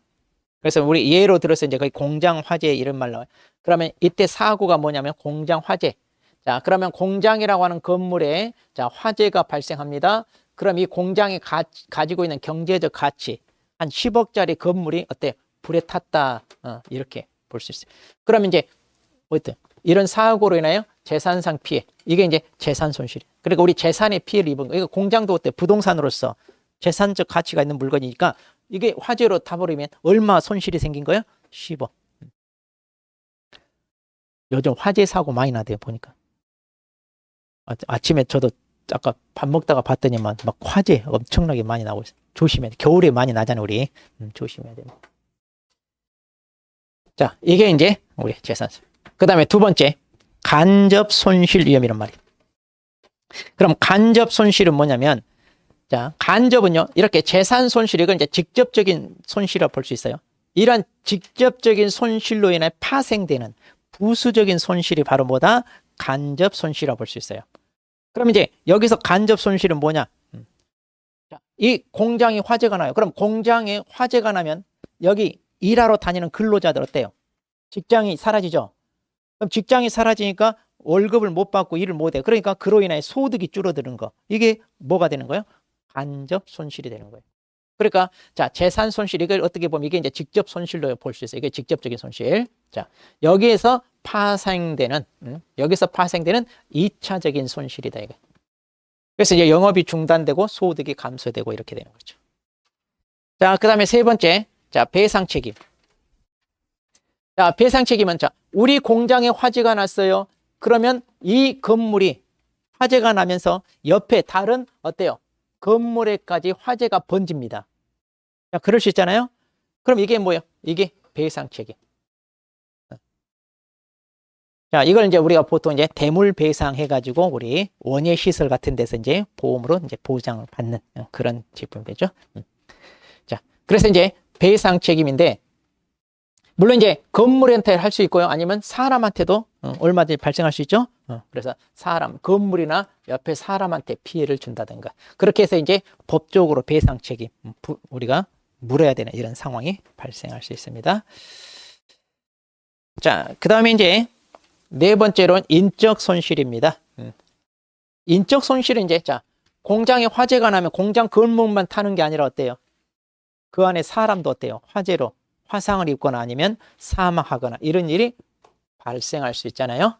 그래서 우리 예로 들어서 이제 거의 공장 화재 이런 말 나와요. 그러면 이때 사고가 뭐냐면 공장 화재. 자, 그러면 공장이라고 하는 건물에 자, 화재가 발생합니다. 그럼 이 공장이 가지고 있는 경제적 가치 한 10억짜리 건물이 어때? 불에 탔다. 이렇게 볼 수 있어요. 그러면 이제 어때? 이런 사고로 인하여 재산상 피해. 이게 이제 재산 손실. 그러니까 우리 재산에 피해를 입은 거. 이거 공장도 어때? 부동산으로서 재산적 가치가 있는 물건이니까 이게 화재로 타버리면 얼마 손실이 생긴 거예요? 10억. 요즘 화재 사고 많이 나대요, 보니까. 아침에 저도 아까 밥 먹다가 봤더니만 막 화재 엄청나게 많이 나오고 있어요. 조심해야 돼. 겨울에 많이 나잖아요, 우리. 조심해야 됩니다. 자, 이게 이제 우리 재산. 그 다음에 두 번째, 간접 손실 위험이란 말이에요. 그럼 간접 손실은 뭐냐면, 자, 간접은요, 이렇게 재산 손실, 이건 이제 직접적인 손실이라고 볼 수 있어요. 이런 직접적인 손실로 인해 파생되는 부수적인 손실이 바로 뭐다? 간접 손실이라고 볼 수 있어요. 그럼 이제 여기서 간접 손실은 뭐냐? 자, 이 공장이 화재가 나요. 그럼 공장에 화재가 나면 여기 일하러 다니는 근로자들 어때요? 직장이 사라지죠. 그럼 직장이 사라지니까 월급을 못 받고 일을 못 해. 그러니까 그로 인해 소득이 줄어드는 거. 이게 뭐가 되는 거예요? 간접 손실이 되는 거예요. 그러니까 자, 재산 손실, 이걸 어떻게 보면 이게 이제 직접 손실로 볼 수 있어요. 이게 직접적인 손실. 자, 여기에서 파생되는 여기서 파생되는 2차적인 손실이다 이게. 그래서 이제 영업이 중단되고 소득이 감소되고 이렇게 되는 거죠. 자, 그다음에 세 번째. 자, 배상 책임. 자, 배상 책임은 자, 우리 공장에 화재가 났어요. 그러면 이 건물이 화재가 나면서 옆에 다른 어때요? 건물에까지 화재가 번집니다. 자, 그럴 수 있잖아요. 그럼 이게 뭐예요? 이게 배상 책임. 자, 이걸 이제 우리가 보통 이제 대물 배상 해가지고 우리 원예 시설 같은 데서 이제 보험으로 이제 보장을 받는 그런 제품이 되죠. 자, 그래서 이제 배상 책임인데, 물론 이제 건물한테 할 수 있고요. 아니면 사람한테도 얼마든지 발생할 수 있죠. 그래서 사람, 건물이나 옆에 사람한테 피해를 준다든가. 그렇게 해서 이제 법적으로 배상 책임, 우리가 물어야 되는 이런 상황이 발생할 수 있습니다. 자, 그 다음에 이제 네 번째로는 인적 손실입니다. 인적 손실은 이제, 자, 공장에 화재가 나면 공장 건물만 타는 게 아니라 어때요? 그 안에 사람도 어때요? 화재로 화상을 입거나 아니면 사망하거나 이런 일이 발생할 수 있잖아요.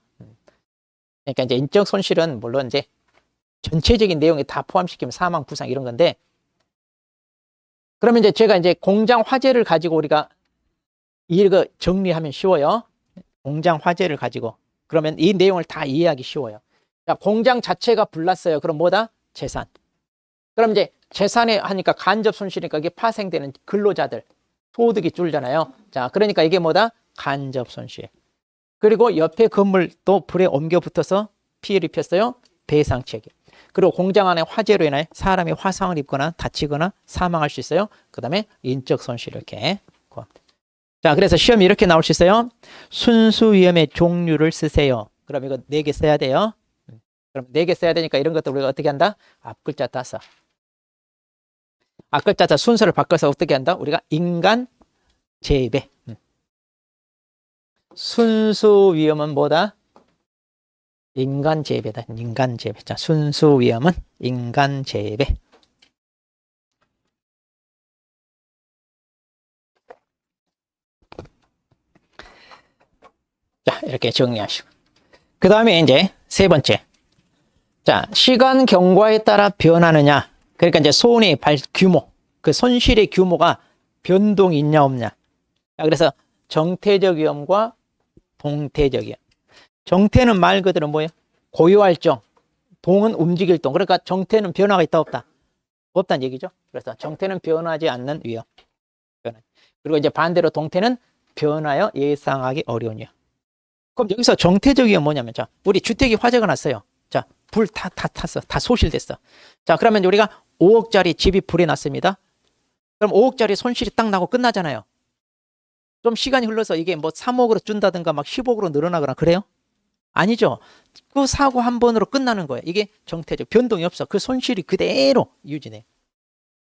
그러니까 이제 인적 손실은 물론 이제 전체적인 내용이 다 포함시키면 사망, 부상 이런 건데, 그러면 이제 제가 이제 공장 화재를 가지고 우리가 이거 정리하면 쉬워요. 공장 화재를 가지고 그러면 이 내용을 다 이해하기 쉬워요. 자, 공장 자체가 불났어요. 그럼 뭐다? 재산. 그럼 이제 재산에 하니까 간접 손실이니까 이게 파생되는 근로자들 소득이 줄잖아요. 자, 그러니까 이게 뭐다? 간접 손실. 그리고 옆에 건물 또 불에 옮겨 붙어서 피해를 입혔어요. 배상 책임. 그리고 공장 안에 화재로 인해 사람이 화상을 입거나 다치거나 사망할 수 있어요. 그 다음에 인적 손실 이렇게. 자, 그래서 시험이 이렇게 나올 수 있어요. 순수 위험의 종류를 쓰세요. 그럼 이거 4개 써야 돼요. 그럼 4개 써야 되니까 이런 것도 우리가 어떻게 한다? 앞글자 따서. 앞글자 따서 순서를 바꿔서 어떻게 한다? 우리가 인간 재배. 순수 위험은 뭐다? 인간 재배다. 인간 재배. 자, 순수 위험은 인간 재배. 자, 이렇게 정리하시고. 그 다음에 이제 세 번째. 자, 시간 경과에 따라 변하느냐. 그러니까 이제 손해의 규모, 그 손실의 규모가 변동이 있냐 없냐. 자, 그래서 정태적 위험과 동태적 위험. 정태는 말 그대로 뭐예요? 고유할 정. 동은 움직일 동. 그러니까 정태는 변화가 있다 없다? 없다는 얘기죠. 그래서 정태는 변하지 않는 위험. 그리고 이제 반대로 동태는 변하여 예상하기 어려운 위험. 그럼 여기서 정태적 위험 뭐냐면, 자, 우리 주택이 화재가 났어요. 자, 불 다 탔어. 다 소실됐어. 자, 그러면 우리가 5억짜리 집이 불이 났습니다. 그럼 5억짜리 손실이 딱 나고 끝나잖아요. 좀 시간이 흘러서 이게 뭐 3억으로 준다든가 막 10억으로 늘어나거나 그래요? 아니죠. 그 사고 한 번으로 끝나는 거예요. 이게 정태적 변동이 없어. 그 손실이 그대로 유지돼.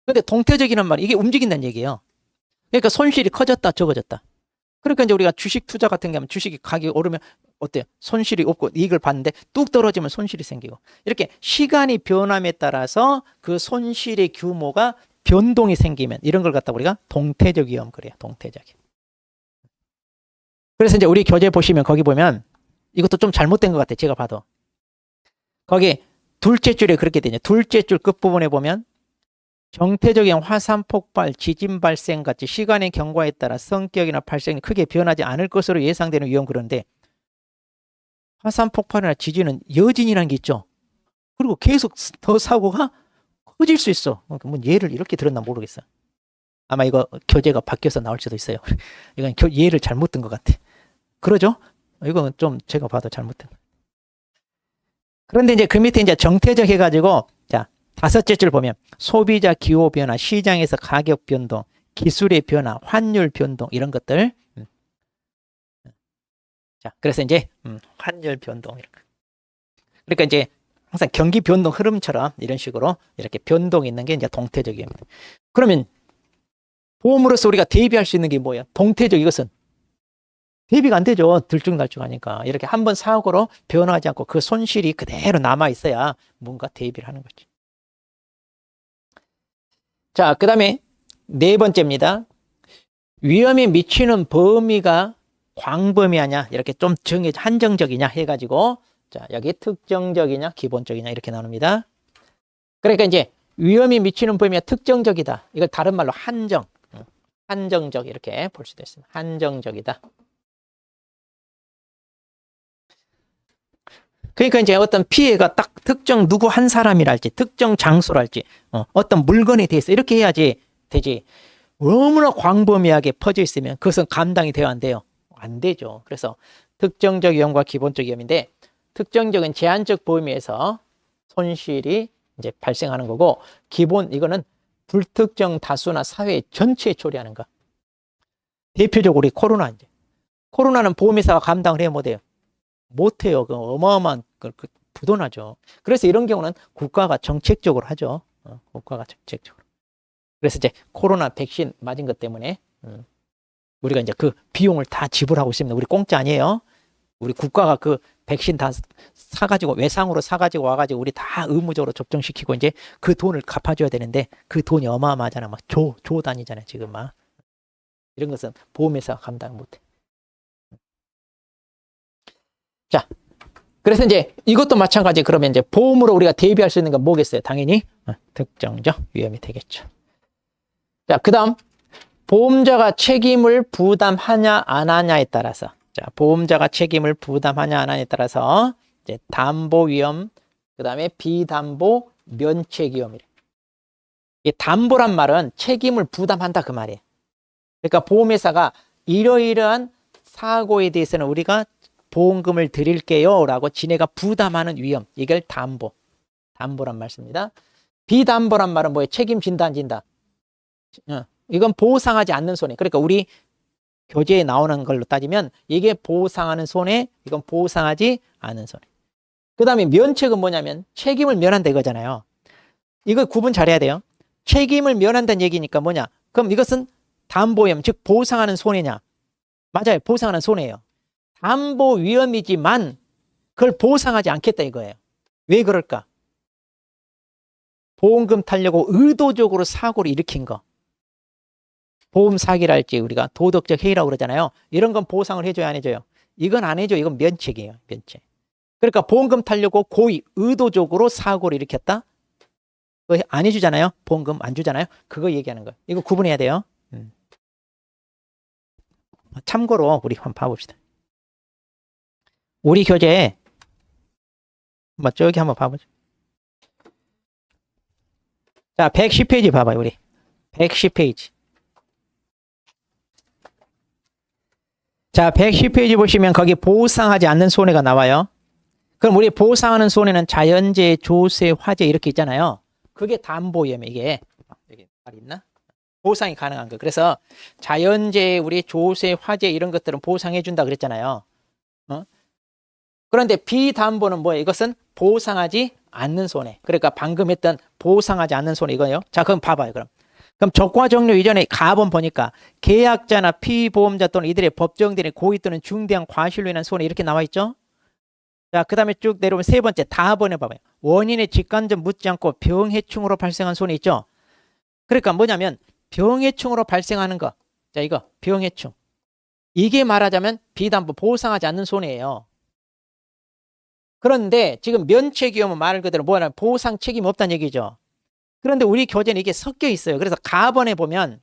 근데 동태적이란 말이 이게 움직인다는 얘기예요. 그러니까 손실이 커졌다 적어졌다. 그러니까 이제 우리가 주식 투자 같은 게 하면 주식이 가격이 오르면 어때요? 손실이 없고 이익을 봤는데 뚝 떨어지면 손실이 생기고, 이렇게 시간이 변함에 따라서 그 손실의 규모가 변동이 생기면 이런 걸 갖다 우리가 동태적 위험 그래요. 동태적. 그래서 이제 우리 교재 보시면 거기 보면 이것도 좀 잘못된 것 같아요. 제가 봐도. 거기 둘째 줄에 그렇게 되냐. 둘째 줄 끝부분에 보면 정태적인 화산 폭발, 지진 발생 같이 시간의 경과에 따라 성격이나 발생이 크게 변하지 않을 것으로 예상되는 위험 그런데, 화산 폭발이나 지진은 여진이라는 게 있죠. 그리고 계속 더 사고가 커질 수 있어. 뭐 예를 이렇게 들었나 모르겠어. 아마 이거 교재가 바뀌어서 나올 수도 있어요. 이건 예를 잘못 든 것 같아. 그러죠? 이거는 좀 제가 봐도 잘못된. 그런데 이제 그 밑에 이제 정태적 해가지고, 자, 5째 줄 보면 소비자 기호 변화, 시장에서 가격 변동, 기술의 변화, 환율 변동 이런 것들. 자, 그래서 이제 환율 변동 이런 거. 그러니까 이제 항상 경기 변동 흐름처럼 이런 식으로 이렇게 변동이 있는 게 이제 동태적 위험입니다. 그러면 보험으로서 우리가 대비할 수 있는 게 뭐예요? 동태적 이것은 대비가 안 되죠. 들쭉날쭉하니까. 이렇게 한번 사고로 변하지 않고 그 손실이 그대로 남아 있어야 뭔가 대비를 하는 거지. 자, 그 다음에 네 번째입니다. 위험에 미치는 범위가 광범위하냐, 이렇게 좀 한정적이냐 해가지고, 자, 여기 특정적이냐, 기본적이냐, 이렇게 나눕니다. 그러니까 이제 위험이 미치는 범위가 특정적이다. 이걸 다른 말로 한정적, 이렇게 볼 수도 있습니다. 한정적이다. 그러니까 이제 어떤 피해가 딱 특정 누구 한 사람이랄지, 특정 장소랄지, 어떤 물건에 대해서 이렇게 해야지 되지. 너무나 광범위하게 퍼져 있으면 그것은 감당이 돼야 안 돼요. 안 되죠. 그래서 특정적 위험과 기본적 위험인데, 특정적인 제한적 범위에서 손실이 이제 발생하는 거고, 이거는 불특정 다수나 사회 전체에 초래하는 거. 대표적으로 우리 코로나는 보험회사가 감당을 해야 못해요. 못해요. 그 어마어마한 부도나죠. 그래서 이런 경우는 국가가 정책적으로 하죠. 국가가 정책적으로. 그래서 이제 코로나 백신 맞은 것 때문에 우리가 이제 그 비용을 다 지불하고 있습니다. 우리 공짜 아니에요. 우리 국가가 그 백신 다 사가지고 외상으로 사가지고 와가지고 우리 다 의무적으로 접종시키고 이제 그 돈을 갚아줘야 되는데 그 돈이 어마어마하잖아. 막 조 단위잖아요. 지금 막 이런 것은 보험회사가 감당 못해. 자, 그래서 이제 이것도 마찬가지. 그러면 이제 보험으로 우리가 대비할 수 있는 건 뭐겠어요? 당연히 특정적 위험이 되겠죠. 자, 그 다음 보험자가 책임을 부담하냐 안 하냐에 따라서, 자, 보험자가 책임을 부담하냐 안 하냐에 따라서 이제 담보 위험, 그 다음에 비담보 면책 위험이래. 이 담보란 말은 책임을 부담한다 그 말이에요. 그러니까 보험회사가 이러이러한 사고에 대해서는 우리가 보험금을 드릴게요 라고 지네가 부담하는 위험, 이걸 담보란 말씀입니다. 비담보란 말은 뭐예요? 책임진다 안 진다? 이건 보상하지 않는 손해. 그러니까 우리 교재에 나오는 걸로 따지면 이게 보상하는 손해, 이건 보상하지 않은 손해. 그 다음에 면책은 뭐냐면 책임을 면한다 이거잖아요. 이거 구분 잘해야 돼요. 책임을 면한다는 얘기니까 뭐냐? 그럼 이것은 담보위험, 즉 보상하는 손해냐? 맞아요. 보상하는 손해예요. 담보 위험이지만 그걸 보상하지 않겠다 이거예요. 왜 그럴까? 보험금 타려고 의도적으로 사고를 일으킨 거. 보험 사기랄지 우리가 도덕적 해이라고 그러잖아요. 이런 건 보상을 해줘야 안 해줘요? 이건 안 해줘. 이건 면책이에요. 면책. 그러니까 보험금 타려고 고의 의도적으로 사고를 일으켰다? 그거 안 해주잖아요. 보험금 안 주잖아요. 그거 얘기하는 거예요. 이거 구분해야 돼요. 참고로 우리 한번 봐봅시다. 우리 교재에 저기 한번 봐보죠. 자, 110페이지 봐봐요. 우리 110페이지. 자, 110페이지 보시면 거기 보상하지 않는 손해가 나와요. 그럼 우리 보상하는 손해는 자연재해, 조세, 화재 이렇게 있잖아요. 그게 담보위험이에요. 이게 여기 말 있나? 보상이 가능한 거. 그래서 자연재해, 우리 조세, 화재 이런 것들은 보상해 준다 그랬잖아요. 그런데 비담보는 뭐예요? 이것은 보상하지 않는 손해. 그러니까 방금 했던 보상하지 않는 손해 이거예요. 자, 그럼 봐봐요. 그럼 적과 종료 이전에 가번 보니까 계약자나 피보험자 또는 이들의 법정대리 고의 또는 중대한 과실로 인한 손해 이렇게 나와 있죠. 자, 그 다음에 쭉 내려오면 세 번째 다번에 봐봐요. 원인의 직간접 묻지 않고 병해충으로 발생한 손해 있죠. 그러니까 뭐냐면 병해충으로 발생하는 거. 자, 이거 병해충. 이게 말하자면 비담보 보상하지 않는 손해예요. 그런데 지금 면책위험은 말 그대로 뭐냐면 보상 책임 없다는 얘기죠. 그런데 우리 교재는 이게 섞여 있어요. 그래서 가번에 보면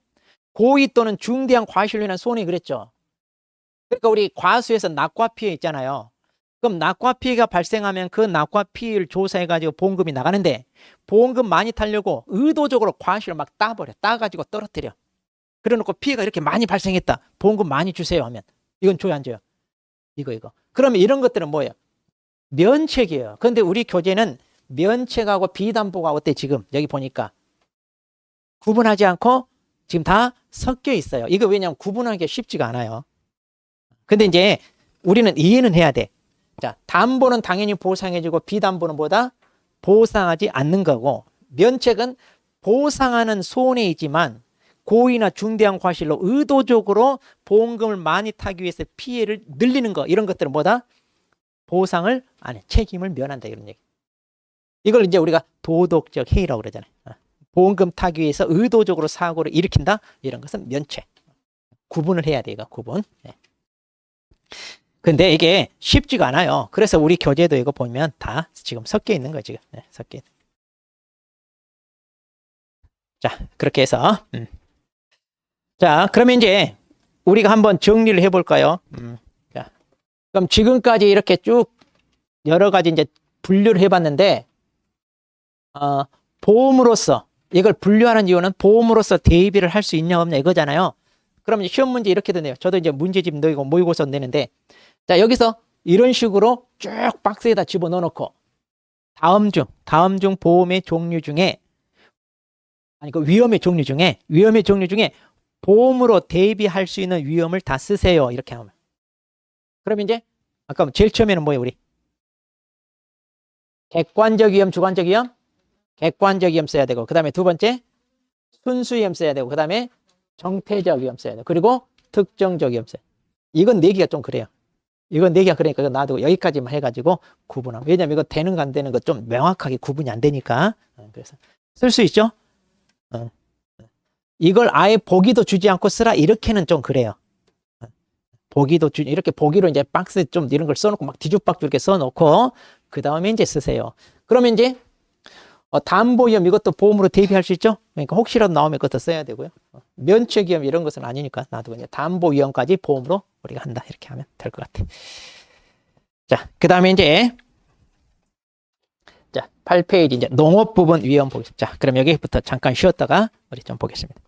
고의 또는 중대한 과실로 인한 손해 그랬죠. 그러니까 우리 과수에서 낙과 피해 있잖아요. 그럼 낙과 피해가 발생하면 그 낙과 피해를 조사해가지고 보험금이 나가는데 보험금 많이 타려고 의도적으로 과실을 막 따가지고 떨어뜨려. 그래놓고 피해가 이렇게 많이 발생했다. 보험금 많이 주세요 하면 이건 줘야 안 줘요? 이거. 그러면 이런 것들은 뭐예요? 면책이에요. 그런데 우리 교재는 면책하고 비담보가 어때 지금 여기 보니까 구분하지 않고 지금 다 섞여 있어요. 이거 왜냐하면 구분하기가 쉽지가 않아요. 근데 이제 우리는 이해는 해야 돼. 자, 담보는 당연히 보상해주고 비담보는 뭐다? 보상하지 않는 거고, 면책은 보상하는 손해이지만 고의나 중대한 과실로 의도적으로 보험금을 많이 타기 위해서 피해를 늘리는 거, 이런 것들은 뭐다? 보상을 안 해. 책임을 면한다, 이런 얘기. 이걸 이제 우리가 도덕적 해이라고 그러잖아요. 보험금 타기 위해서 의도적으로 사고를 일으킨다, 이런 것은 면책. 구분을 해야 돼, 이거 구분. 네. 근데 이게 쉽지가 않아요. 그래서 우리 교재도 이거 보면 다 지금 섞여 있는 거예요, 지금. 네, 섞여 있는. 자, 그렇게 해서 자, 그러면 이제 우리가 한번 정리를 해볼까요? 자, 그럼 지금까지 이렇게 쭉 여러 가지 이제 분류를 해봤는데, 보험으로서 이걸 분류하는 이유는 보험으로서 대비를 할 수 있냐 없냐 이거잖아요. 그럼 이제 시험 문제 이렇게 되네요. 저도 이제 문제집 넣고 모의고사 내는데, 자, 여기서 이런 식으로 쭉 박스에다 집어넣어 놓고 다음 중 보험의 종류 중에, 아니 그 위험의 종류 중에 보험으로 대비할 수 있는 위험을 다 쓰세요. 이렇게 하면. 그럼 이제 아까 제일 처음에는 뭐예요, 우리? 객관적 위험, 주관적 위험? 객관적 위험 써야 되고, 그 다음에 두 번째 순수 위험 써야 되고, 그 다음에 정태적 위험 써야 되고, 그리고 특정적 위험 써야 돼요. 이건 내기가 좀 그래요. 이건 내기가 그러니까 놔두고 여기까지만 해가지고 구분하고. 왜냐면 이거 되는 거 안 되는 거 좀 명확하게 구분이 안 되니까. 그래서 쓸 수 있죠? 이걸 아예 보기도 주지 않고 쓰라, 이렇게는 좀 그래요. 이렇게 보기로 이제 박스에 좀 이런 걸 써놓고 막 뒤죽박죽 이렇게 써놓고 그 다음에 이제 쓰세요. 그러면 이제 담보위험 이것도 보험으로 대비할 수 있죠? 그러니까 혹시라도 나오면 그것도 써야 되고요. 면책위험 이런 것은 아니니까 놔두고 이제 담보위험까지 보험으로 우리가 한다, 이렇게 하면 될 것 같아. 자, 그 다음에 이제 자, 8페이지 이제 농업 부분 위험 보겠습니다. 자, 그럼 여기부터 잠깐 쉬었다가 우리 좀 보겠습니다.